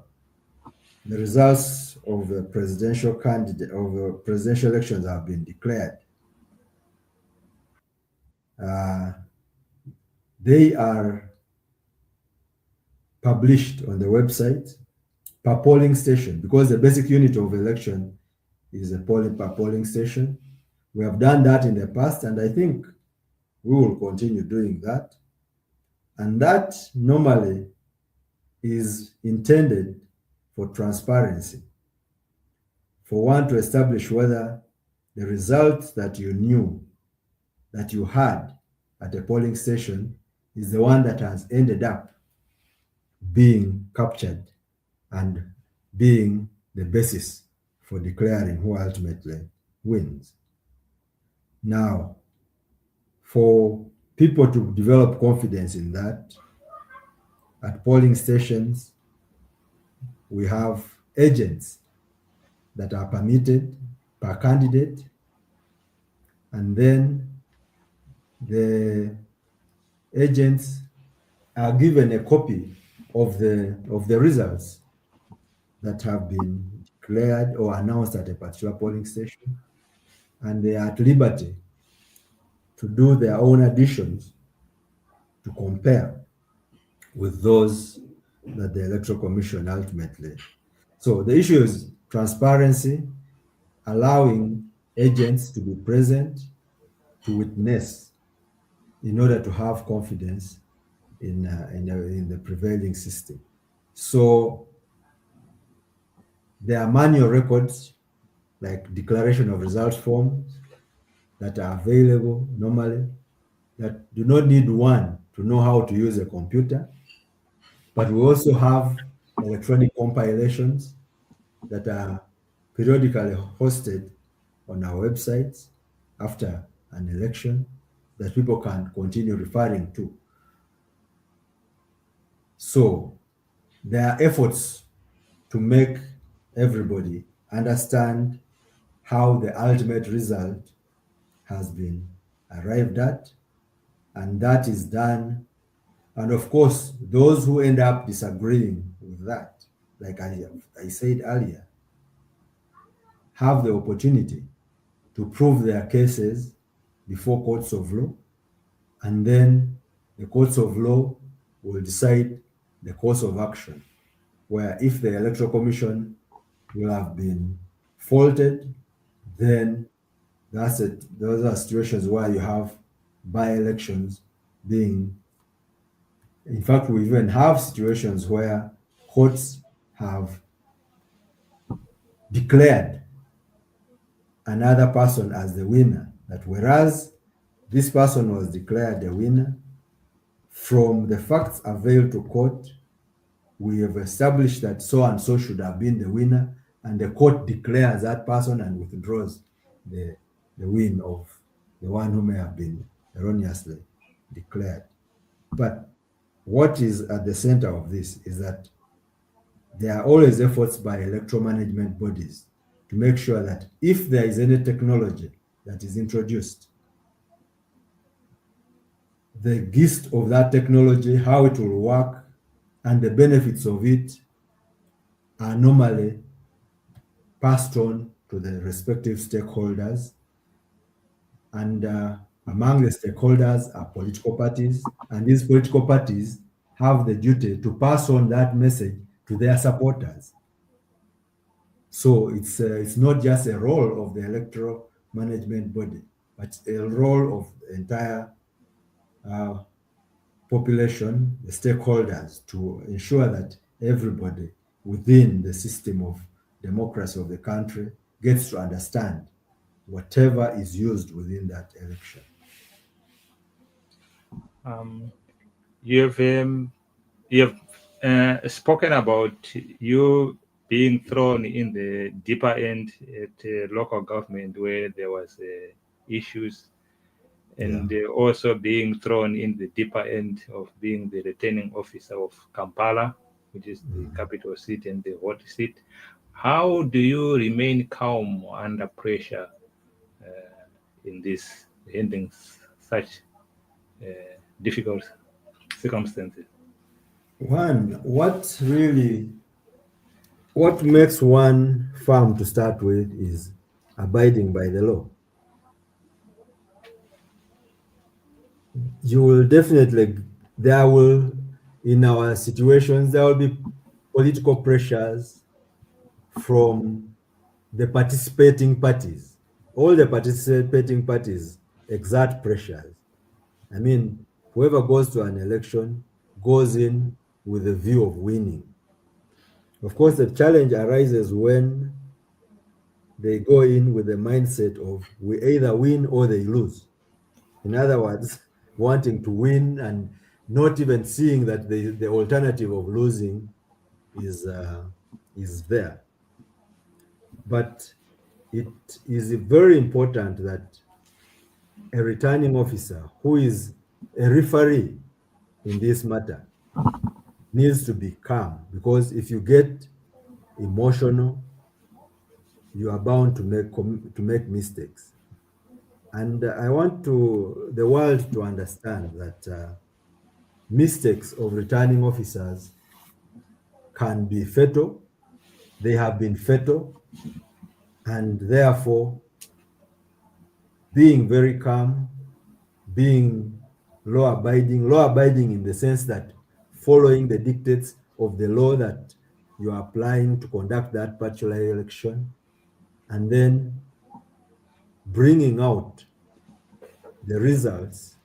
the results of the presidential candidate of the presidential elections have been declared, uh, they are published on the website per polling station, because the basic unit of election is a polling per polling station. We have done that in the past, and I think we will continue doing that. And that normally is intended for transparency, for one to establish whether the result that you knew, that you had at a polling station, is the one that has ended up being captured and being the basis for declaring who ultimately wins. Now, for people to develop confidence in that, at polling stations, we have agents that are permitted per candidate, and then the agents are given a copy of the results that have been declared or announced at a particular polling station, and they are at liberty to do their own additions to compare with those that the Electoral Commission ultimately. So the issue is transparency, allowing agents to be present, to witness, in order to have confidence in the prevailing system. So there are manual records like declaration of results forms that are available normally, that do not need one to know how to use a computer. But we also have electronic compilations that are periodically hosted on our websites after an election that people can continue referring to. So there are efforts to make everybody understand how the ultimate result has been arrived at, and that is done. And of course, those who end up disagreeing with that, like I said earlier, have the opportunity to prove their cases before courts of law, and then the courts of law will decide the course of action, where if the Electoral Commission will have been faulted, then that's it. Those are situations where you have by-elections being, in fact, we even have situations where courts have declared another person as the winner, that whereas this person was declared the winner, from the facts availed to court, we have established that so and so should have been the winner, and the court declares that person and withdraws the win of the one who may have been erroneously declared. But what is at the center of this is that there are always efforts by electoral management bodies to make sure that if there is any technology that is introduced, the gist of that technology, how it will work, and the benefits of it are normally passed on to the respective stakeholders. And among the stakeholders are political parties, and these political parties have the duty to pass on that message to their supporters. So it's not just a role of the electoral management body, but a role of the entire uh, population, the stakeholders, to ensure that everybody within the system of democracy of the country gets to understand whatever is used within that election. Um, you have you have spoken about you being thrown in the deeper end at local government where there was issues, Yeah. and also being thrown in the deeper end of being the returning officer of Kampala, which is the Mm. capital seat and the hot seat. How do you remain calm under pressure in this ending such difficult circumstances? One, what makes one firm to start with is abiding by the law. You will definitely, there will, in our situations, there will be political pressures from the participating parties. All the participating parties exert pressures. I mean, whoever goes to an election goes in with a view of winning. Of course, the challenge arises when they go in with the mindset of we either win or they lose. In other words, wanting to win and not even seeing that the alternative of losing is there. But it is very important that a returning officer who is a referee in this matter needs to be calm, because if you get emotional, you are bound to make mistakes. And I want the world to understand that mistakes of returning officers can be fatal. They have been fatal, and therefore being very calm, being law abiding in the sense that following the dictates of the law that you are applying to conduct that particular election, and then bringing out the results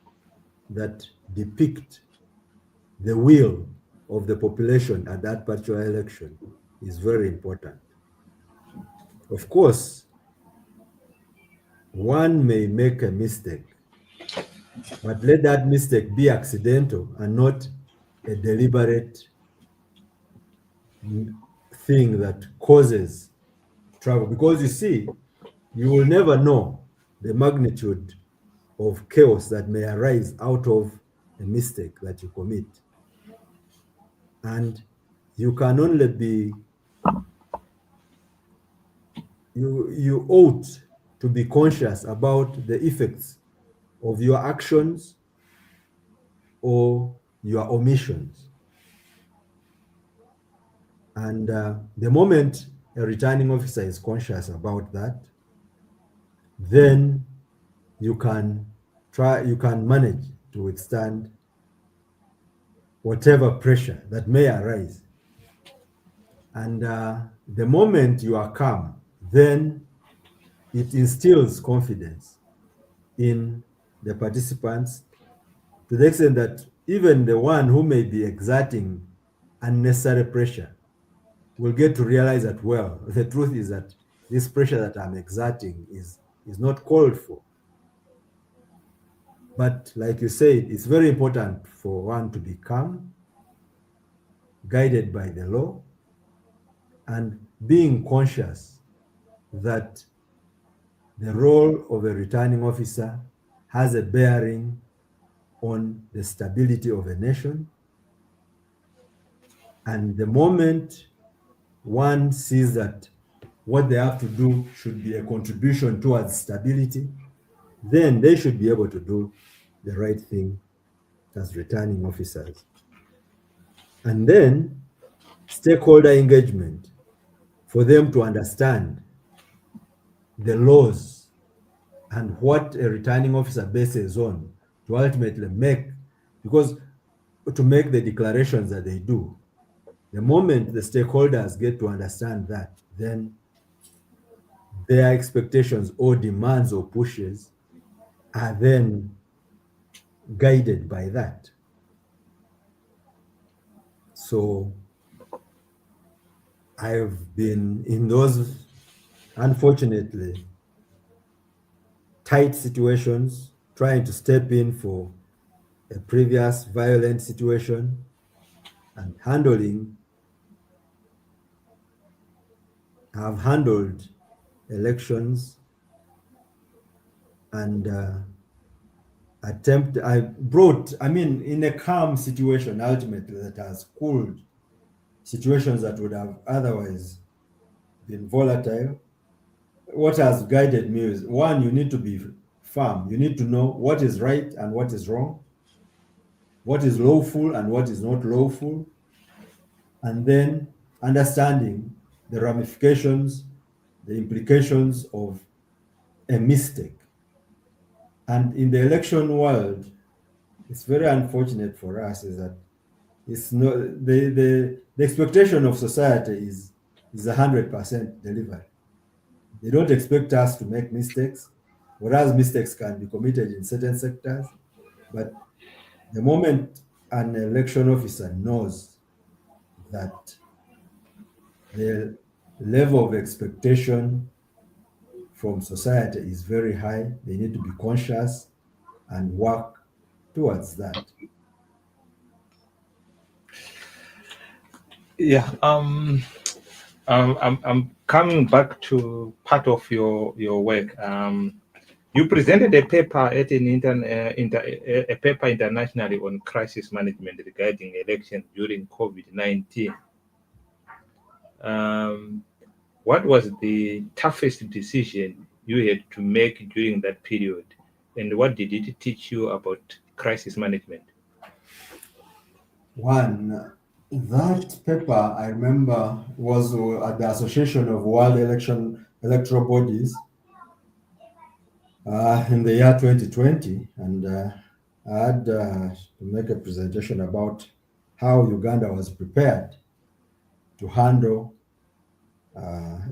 that depict the will of the population at that particular election is very important. Of course, one may make a mistake, but let that mistake be accidental and not a deliberate thing that causes trouble. Because you see, you will never know the magnitude of chaos that may arise out of a mistake that you commit. And you can only be, you ought to be conscious about the effects of your actions or your omissions. And the moment a returning officer is conscious about that, then you can manage to withstand whatever pressure that may arise. And the moment you are calm, then it instills confidence in the participants, to the extent that even the one who may be exerting unnecessary pressure will get to realize that, well, the truth is that this pressure that I'm exerting is not called for. But like you said, it's very important for one to be calm, guided by the law, and being conscious that the role of a returning officer has a bearing on the stability of a nation. And the moment one sees that what they have to do should be a contribution towards stability, then they should be able to do the right thing as returning officers. And then stakeholder engagement, for them to understand the laws and what a returning officer bases on to ultimately make, because to make the declarations that they do, The moment the stakeholders get to understand that, then their expectations or demands or pushes are then guided by that. So I've been in those, unfortunately, tight situations, trying to step in for a previous violent situation and handling, have handled elections and I brought, I mean, in a calm situation ultimately that has cooled situations that would have otherwise been volatile. What has guided me is one, you need to be firm. You need to know what is right and what is wrong, what is lawful and what is not lawful, and then understanding the ramifications, the implications of a mistake. And in the election world, it's very unfortunate for us is that it's not the expectation of society is 100% delivery. They don't expect us to make mistakes, whereas mistakes can be committed in certain sectors. But the moment an election officer knows that the level of expectation from society is very high, they need to be conscious and work towards that. Yeah. I'm coming back to part of your work. You presented a paper at an a paper internationally on crisis management regarding elections during COVID-19. Um, what was the toughest decision you had to make during that period, and what did it teach you about crisis management? One, that paper I remember was at the Association of World Electoral Bodies in the year 2020, and I had to make a presentation about how Uganda was prepared to handle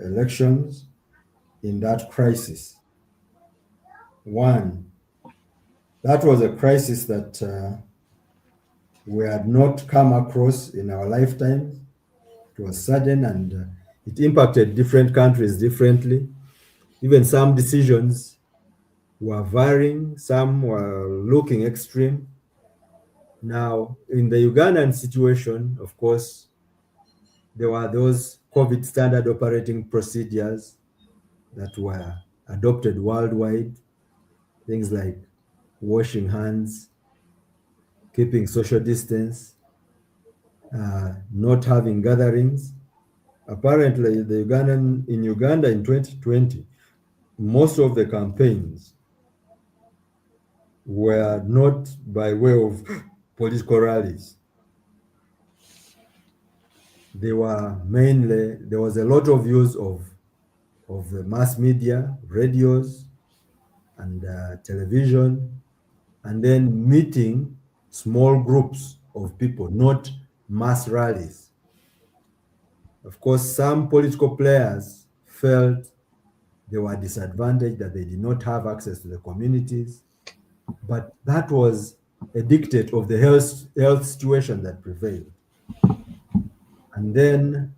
elections in that crisis. One, that was a crisis that we had not come across in our lifetimes. It was sudden and it impacted different countries differently. Even some decisions were varying, some were looking extreme. Now, in the Ugandan situation, of course, there were those COVID standard operating procedures that were adopted worldwide, things like washing hands, keeping social distance, not having gatherings. Apparently, in Uganda in 2020, most of the campaigns were not by way of political rallies. There was a lot of use of the mass media, radios, and television, and then meeting small groups of people, not mass rallies. Of course, some political players felt they were disadvantaged, that they did not have access to the communities, but that was a dictate of the health situation that prevailed. And then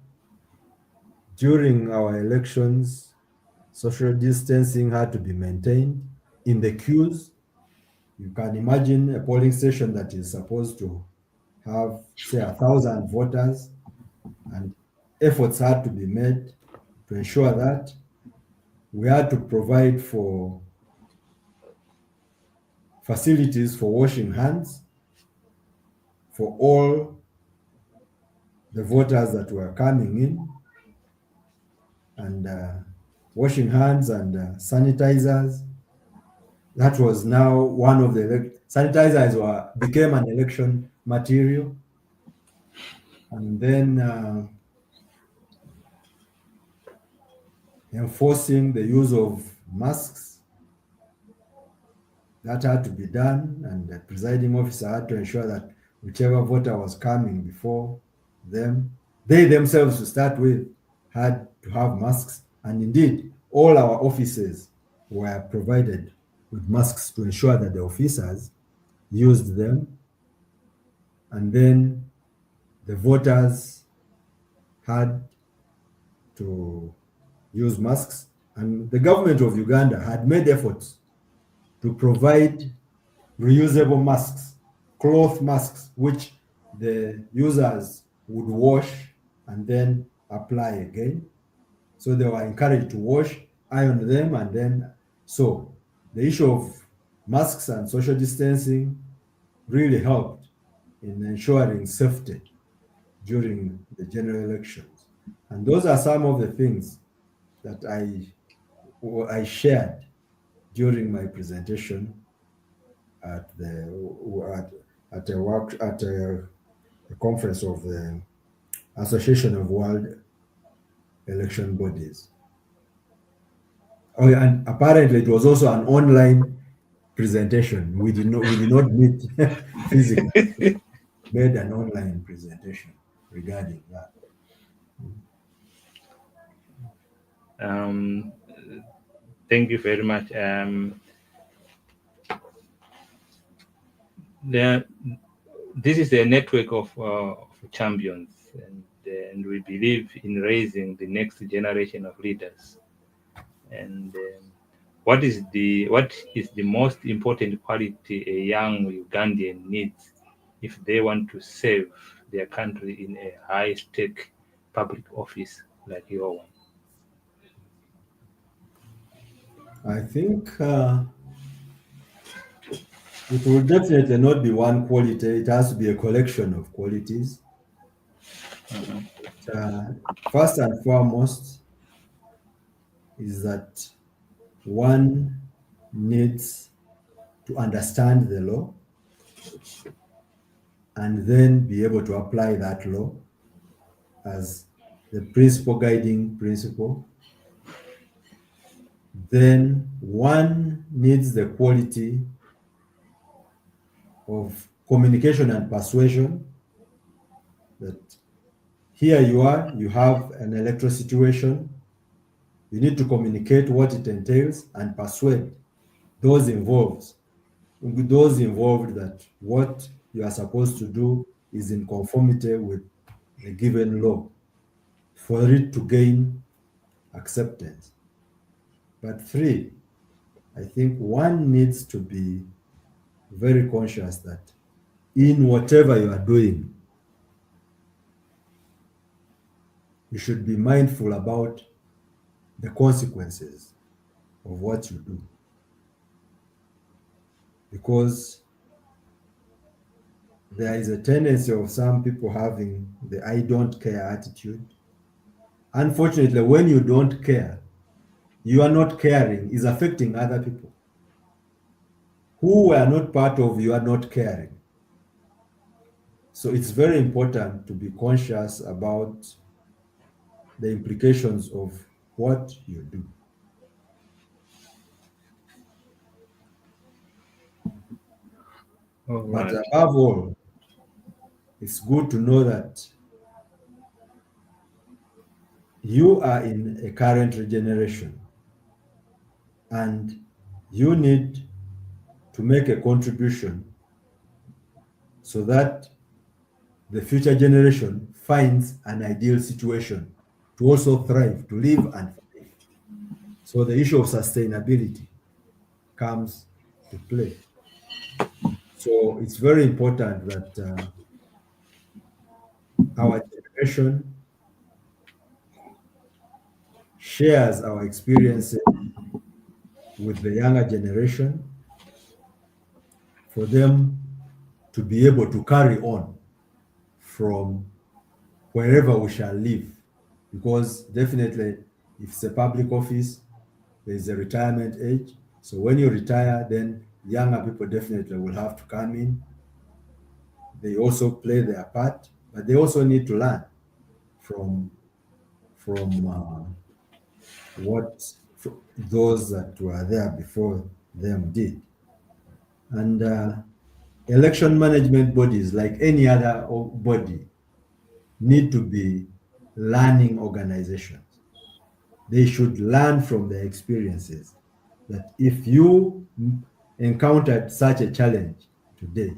during our elections, social distancing had to be maintained in the queues. You can imagine a polling station that is supposed to have, say, 1,000 voters, and efforts had to be made to ensure that we had to provide for facilities for washing hands for all the voters that were coming in, and washing hands and sanitizers. That was now one of the sanitizers became an election material, and then enforcing the use of masks, that had to be done, and the presiding officer had to ensure that whichever voter was coming before them They themselves, to start with, had to have masks, and indeed, all our offices were provided with masks to ensure that the officers used them, and then the voters had to use masks. And the government of Uganda had made efforts to provide reusable masks, cloth masks, which the users would wash and then apply again. So they were encouraged to wash, iron them, and then so the issue of masks and social distancing really helped in ensuring safety during the general elections. And those are some of the things that I shared during my presentation at at, a conference of the Association of World Election Bodies. Oh, yeah, and apparently it was also an online presentation. We did not meet physically. Made an online presentation regarding that. Um, Thank you very much. The, this is a network of champions, and we believe in raising the next generation of leaders. And what is the most important quality a young Ugandan needs if they want to save their country in a high-stake public office like your one? I think it will definitely not be one quality. It has to be a collection of qualities. First and foremost is that one needs to understand the law and then be able to apply that law as the principal guiding principle. Then one needs the quality of communication and persuasion, that here you are, you have an electoral situation, you need to communicate what it entails and persuade those involved, those involved that what you are supposed to do is in conformity with the given law for it to gain acceptance. But three, I think one needs to be very conscious that in whatever you are doing, you should be mindful about the consequences of what you do. Because there is a tendency of some people having the I don't care attitude. Unfortunately, when you don't care, you are not caring is affecting other people who were not part of you are not caring. So it's very important to be conscious about the implications of what you do. All But right. above all, it's good to know that you are in a current regeneration and you need to make a contribution so that the future generation finds an ideal situation to also thrive, to live and thrive. So the issue of sustainability comes to play. So it's very important that our generation shares our experiences with the younger generation for them to be able to carry on from wherever we shall live. Because definitely, if it's a public office, there is a retirement age. So when you retire, then younger people definitely will have to come in. They also play their part, but they also need to learn from what those that were there before them did. And election management bodies, like any other body, need to be learning organizations. They should learn from their experiences that if you encountered such a challenge today,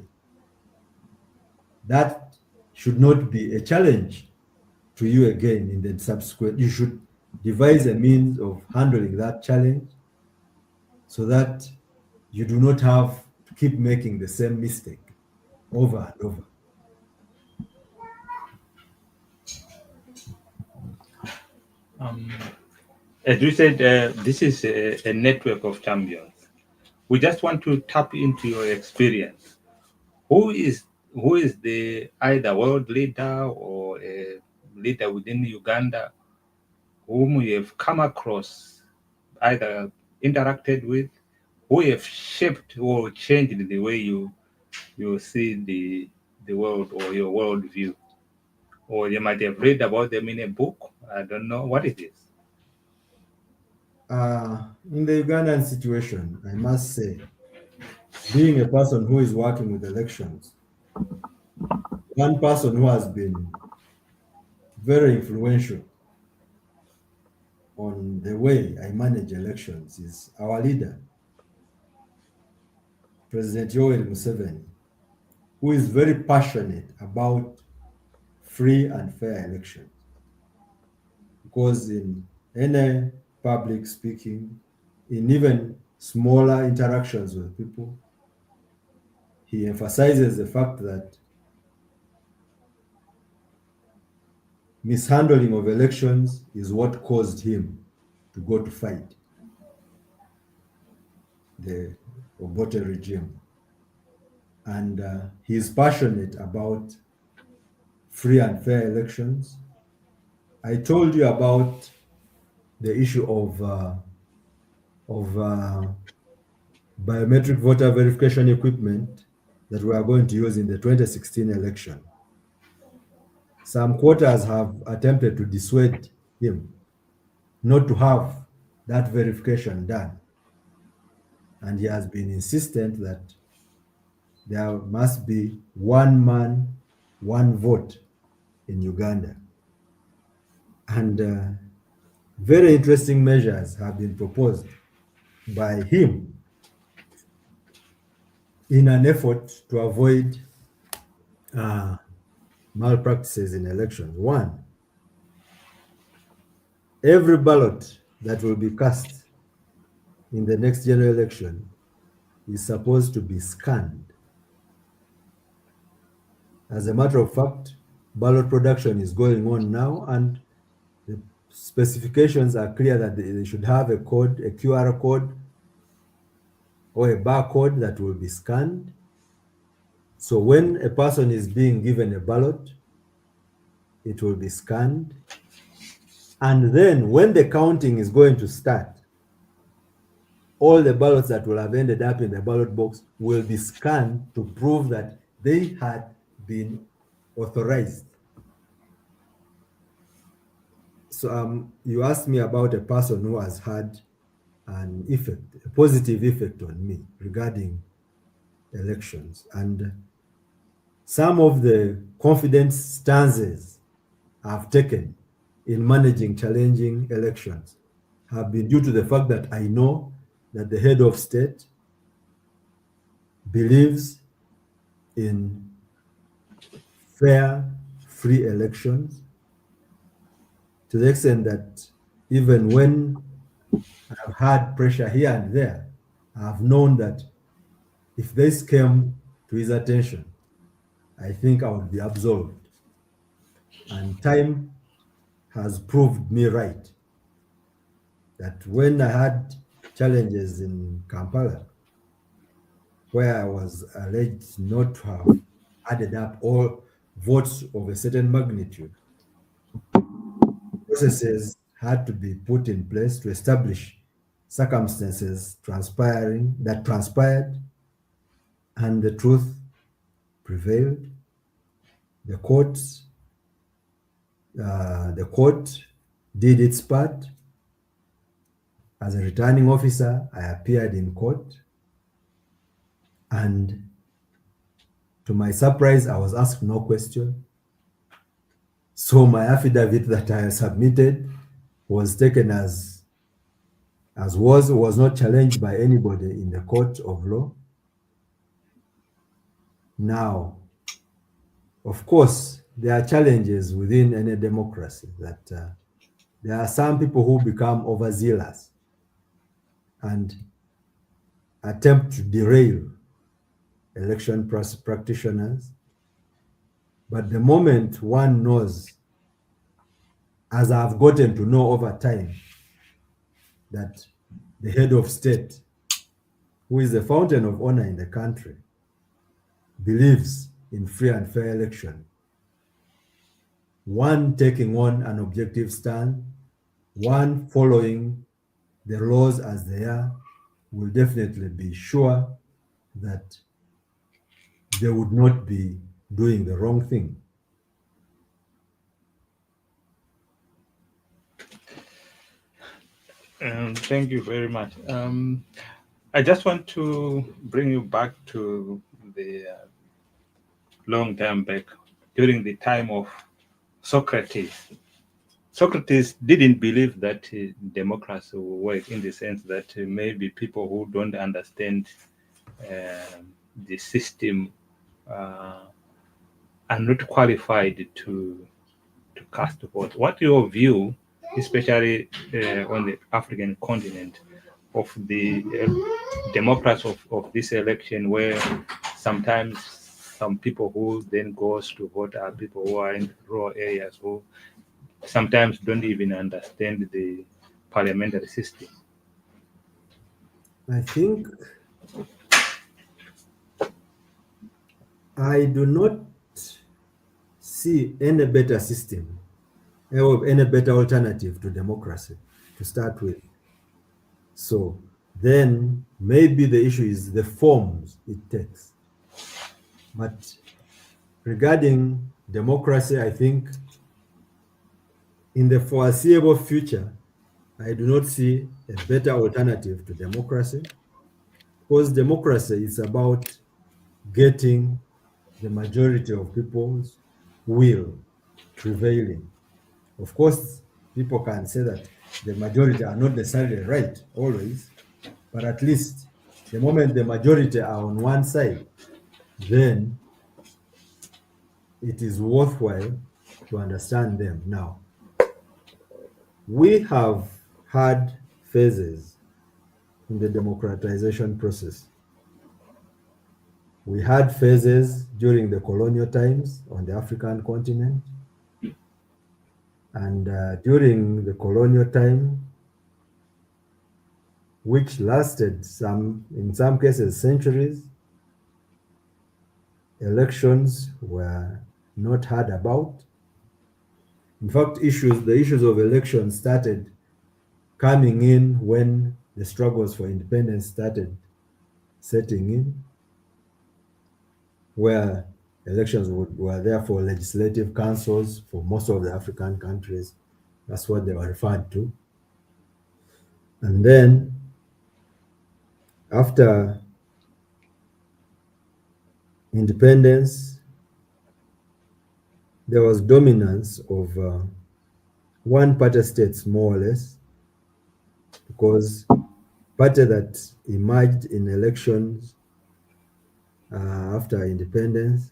that should not be a challenge to you again in the subsequent. You should devise a means of handling that challenge so that you do not have to keep making the same mistake over and over. Um, as you said, this is a network of champions. We just want to tap into your experience. Who is who is the either world leader or a leader within Uganda whom you have come across, either interacted with, who have shaped or changed the way you see the world or your worldview? Or you might have read about them in a book. I don't know what it is. In the Ugandan situation, I must say, being a person who is working with elections, one person who has been very influential on the way I manage elections is our leader, President Yoweri Museveni, who is very passionate about free and fair elections. Because in any public speaking, in even smaller interactions with people, he emphasizes the fact that mishandling of elections is what caused him to go to fight the Obote regime. And he is passionate about free and fair elections. I told you about the issue of biometric voter verification equipment that we are going to use in the 2016 election. Some quarters have attempted to dissuade him not to have that verification done. And he has been insistent that there must be one man, one vote in Uganda. And very interesting measures have been proposed by him in an effort to avoid uh, malpractices in elections. One, every ballot that will be cast in the next general election is supposed to be scanned. As a matter of fact, ballot production is going on now, and the specifications are clear that they should have a code, a QR code, or a barcode that will be scanned. So when a person is being given a ballot, it will be scanned. And then when the counting is going to start, all the ballots that will have ended up in the ballot box will be scanned to prove that they had been authorized. So you asked me about a person who has had an effect, a positive effect on me regarding elections. And some of the confident stances I've taken in managing challenging elections have been due to the fact that I know that the head of state believes in fair, free elections to the extent that even when I've had pressure here and there, I've known that if this came to his attention, I think I would be absolved. And time has proved me right that when I had challenges in Kampala, where I was alleged not to have added up all votes of a certain magnitude, processes had to be put in place to establish circumstances transpired, and the truth prevailed. The court did its part. As a returning officer, I appeared in court, and to my surprise, I was asked no question. So my affidavit that I submitted was taken as was not challenged by anybody in the court of law. Now, of course, there are challenges within any democracy that there are some people who become overzealous and attempt to derail election practitioners. But the moment one knows, as I've gotten to know over time, that the head of state, who is the fountain of honor in the country, believes in free and fair election, one taking on an objective stand, one following the laws as they are, will definitely be sure that they would not be doing the wrong thing. Thank you very much. I just want to bring you back to the long time back during the time of Socrates. Socrates didn't believe that democracy will work in the sense that maybe people who don't understand uh, the system uh, are not qualified to cast vote. What your view, especially on the African continent, of the democrats of this election, where sometimes some people who then goes to vote are people who are in rural areas who sometimes don't even understand the parliamentary system. I think I do not see any better system or any better alternative to democracy to start with. So then maybe the issue is the forms it takes. But regarding democracy, I think in the foreseeable future, I do not see a better alternative to democracy, because democracy is about getting the majority of people's will prevailing. Of course, people can say that the majority are not necessarily right always, but at least the moment the majority are on one side, then it is worthwhile to understand them. Now, we have had phases in the democratization process. We had phases during the colonial times on the African continent, and during the colonial time, which lasted in some cases, centuries, elections were not heard about. In fact, the issues of elections started coming in when the struggles for independence started setting in, where elections were therefore legislative councils for most of the African countries. That's what they were referred to. And then after independence, there was dominance of one-party states, more or less, because party that emerged in elections after independence,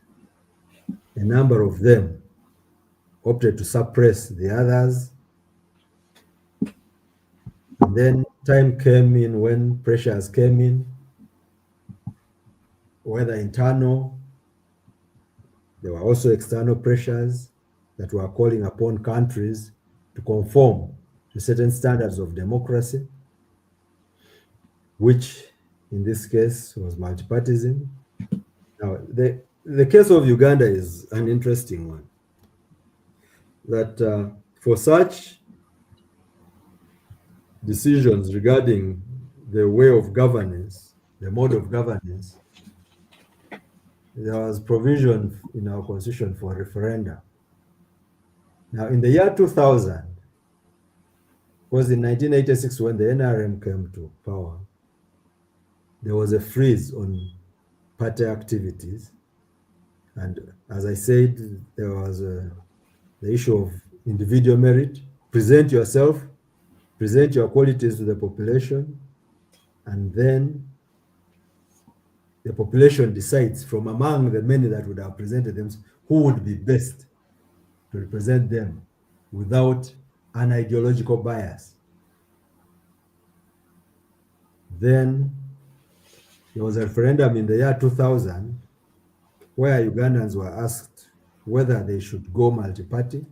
a number of them opted to suppress the others. And then time came in when pressures came in, whether internal, there were also external pressures that were calling upon countries to conform to certain standards of democracy, which in this case was multipartism. Now, the case of Uganda is an interesting one. That for such decisions regarding the way of governance, the mode of governance, there was provision in our constitution for referenda. Now, in the year 2000, was in 1986 when the NRM came to power, there was a freeze on party activities. And as I said, there was the issue of individual merit, present yourself, present your qualities to the population, and then the population decides from among the many that would have presented them who would be best to represent them without an ideological bias. Then there was a referendum in the year 2000 where Ugandans were asked whether they should go multi-party,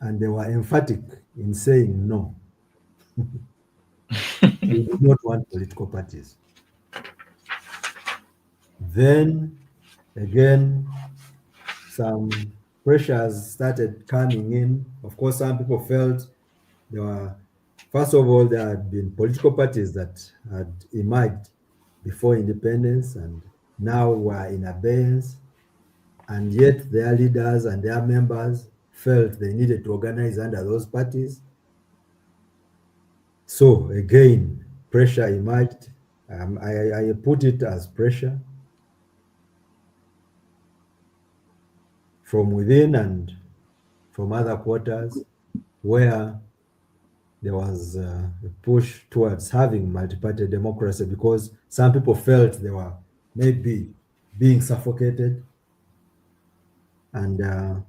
and they were emphatic in saying no. They do not want political parties. Then again, some pressures started coming in. Of course, some people felt there were, first of all, there had been political parties that had emerged before independence and now were in abeyance, and yet their leaders and their members felt they needed to organize under those parties. So again, pressure emerged. I put it as pressure from within and from other quarters, where there was a push towards having multi-party democracy because some people felt they were maybe being suffocated, and a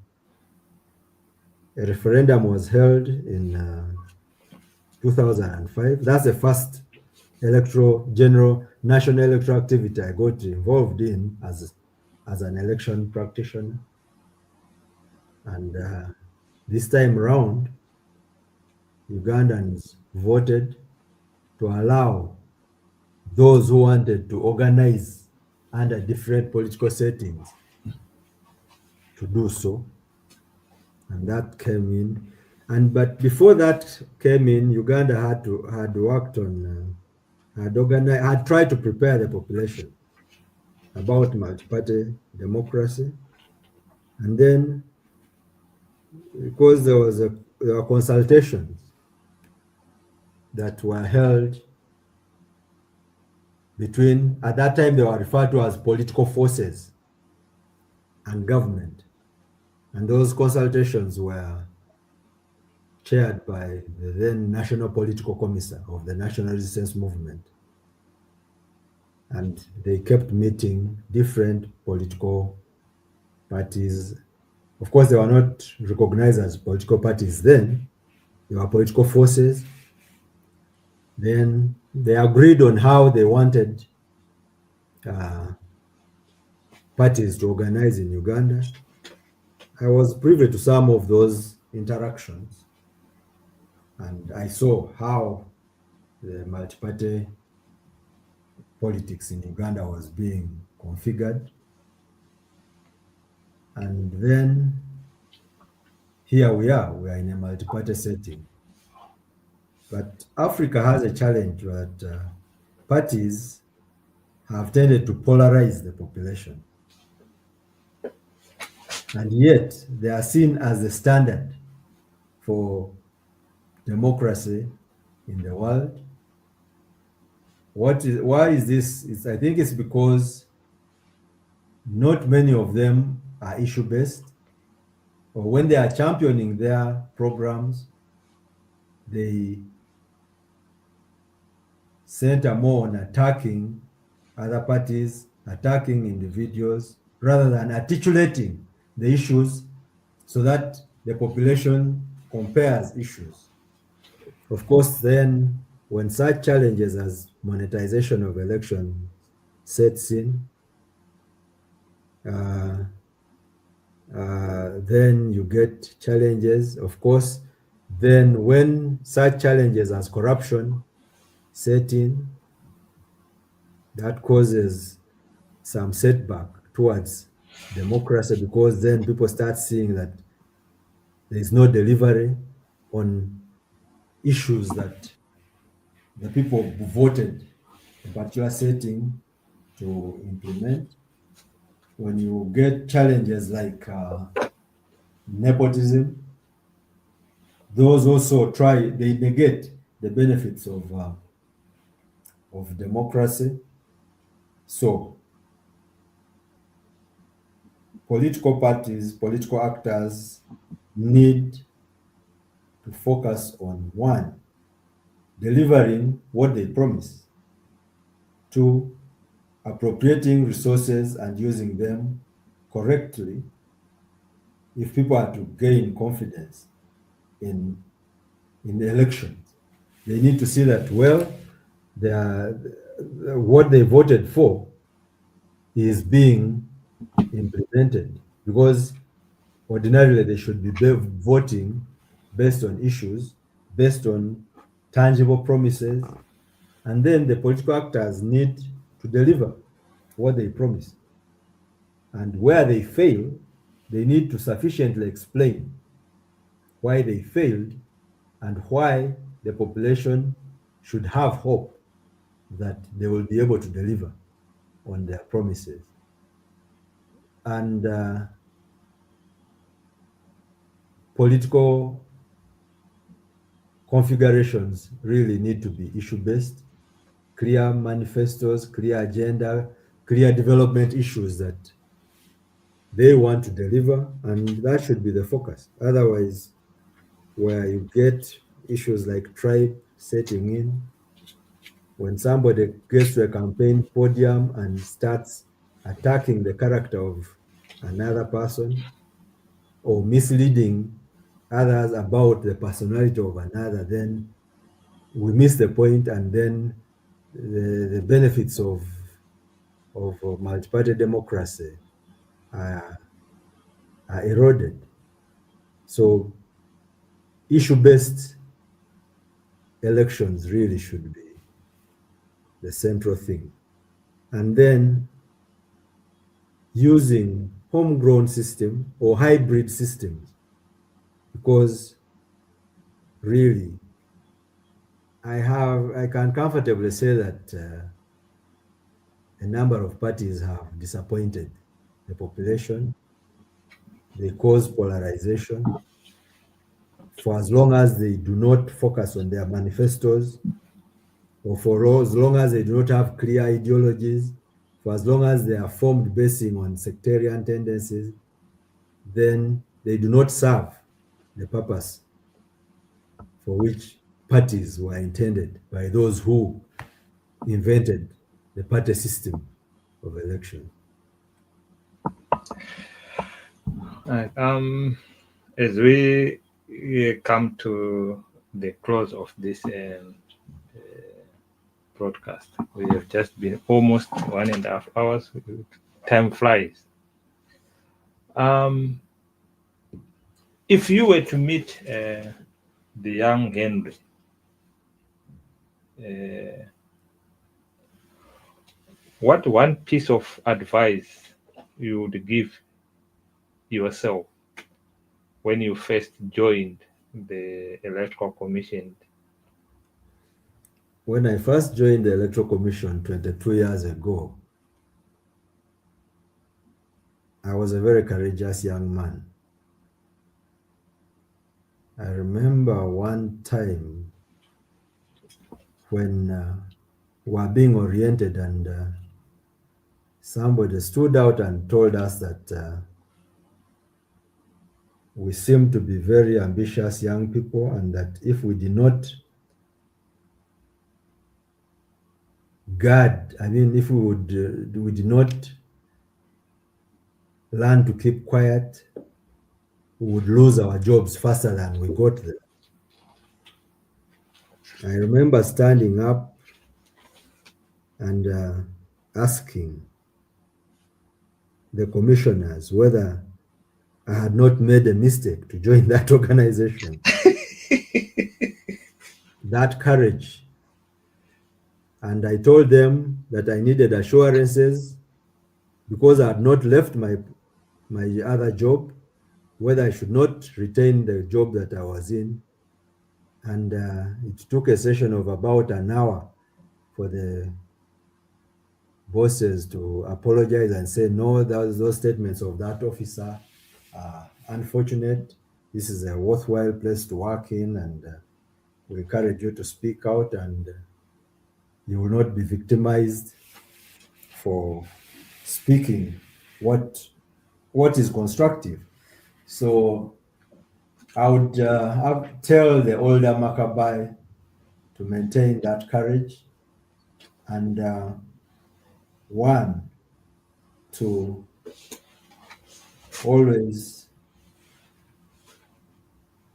referendum was held in 2005. That's the first general national electoral activity I got involved in as an election practitioner. And this time around, Ugandans voted to allow those who wanted to organize under different political settings to do so. And that came in. And but before that came in, Uganda had worked on had tried to prepare the population about multi-party democracy. And then because there were consultations that were held between, at that time they were referred to as political forces and government. And those consultations were chaired by the then National Political Commissar of the National Resistance Movement. And they kept meeting different political parties. Of course, they were not recognized as political parties then, they were political forces. Then they agreed on how they wanted parties to organize in Uganda. I was privy to some of those interactions, and I saw how the multi-party politics in Uganda was being configured. And then here we are in a multi-party setting. But Africa has a challenge that parties have tended to polarize the population. And yet they are seen as the standard for democracy in the world. Why is this? I think it's because not many of them are issue-based, or when they are championing their programs, they center more on attacking other parties, attacking individuals, rather than articulating the issues so that the population compares issues. Of course, then when such challenges as monetization of election sets in, then you get challenges. Of course, then when such challenges as corruption set in, that causes some setback towards democracy, because then people start seeing that there is no delivery on issues that the people who voted a particular setting to implement. When you get challenges like nepotism, those also they negate the benefits of democracy. So political parties, political actors need to focus on one, delivering what they promise, two, appropriating resources and using them correctly if people are to gain confidence in the elections. They need to see that, well, they are, what they voted for is being implemented, because ordinarily they should be voting based on issues, based on tangible promises, and then the political actors need to deliver what they promise. And where they fail, they need to sufficiently explain why they failed and why the population should have hope that they will be able to deliver on their promises. And political configurations really need to be issue-based, clear manifestos, clear agenda, clear development issues that they want to deliver, and that should be the focus. Otherwise, where you get issues like tribe setting in, when somebody gets to a campaign podium and starts attacking the character of another person or misleading others about the personality of another, then we miss the point, and then the benefits of multi-party democracy are, are eroded. So issue-based elections really should be the central thing. And then using homegrown system or hybrid systems, because really I can comfortably say that a number of parties have disappointed the population. They cause polarization. For as long as they do not focus on their manifestos, or for as long as they do not have clear ideologies, for as long as they are formed basing on sectarian tendencies, then they do not serve the purpose for which parties were intended by those who invented the party system of election. Right. As we come to the close of this broadcast, we have just been almost 1.5 hours. Time flies. Um, if you were to meet the young Henry, uh, what one piece of advice you would give yourself when you first joined the Electoral Commission? When I first joined the Electoral Commission 22 years ago, I was a very courageous young man. I remember one time when we were being oriented, and somebody stood out and told us that we seemed to be very ambitious young people, and that if we did not guard, I mean, if we did not learn to keep quiet, we would lose our jobs faster than we got them. I remember standing up and asking the commissioners whether I had not made a mistake to join that organization. That courage. And I told them that I needed assurances because I had not left my other job, whether I should not retain the job that I was in. And it took a session of about an hour for the bosses to apologize and say, no, those statements of that officer are unfortunate. This is a worthwhile place to work in, and we encourage you to speak out, and you will not be victimized for speaking what what is constructive. So I would tell the older Makabayi to maintain that courage and one, to always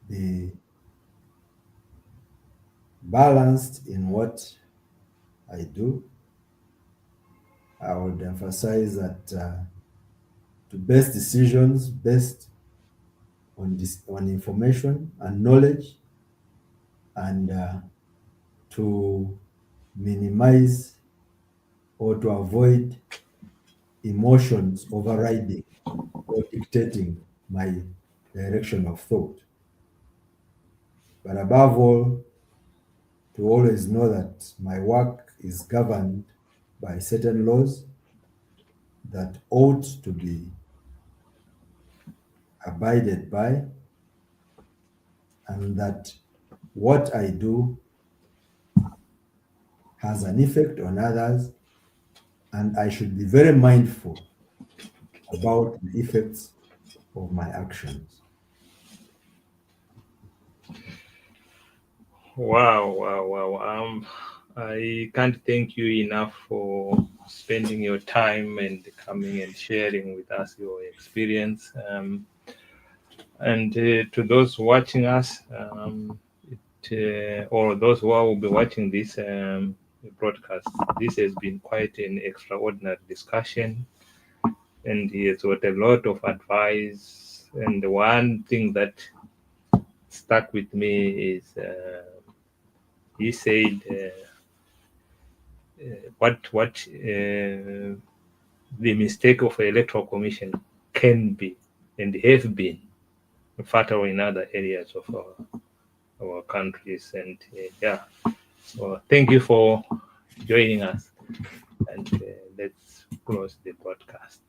be balanced in what I do. I would emphasize that to base decisions based on information and knowledge, and to minimize or to avoid emotions overriding or dictating my direction of thought. But above all, to always know that my work is governed by certain laws that ought to be abided by, and that what I do has an effect on others, and I should be very mindful about the effects of my actions. Wow, wow, wow. I can't thank you enough for spending your time and coming and sharing with us your experience. And to those watching us, or those who will be watching this broadcast, this has been quite an extraordinary discussion, and he has got a lot of advice. And the one thing that stuck with me is he said, what the mistake of the electoral commission can be and have been fatal in other areas of our countries. And yeah, so thank you for joining us, and let's close the podcast.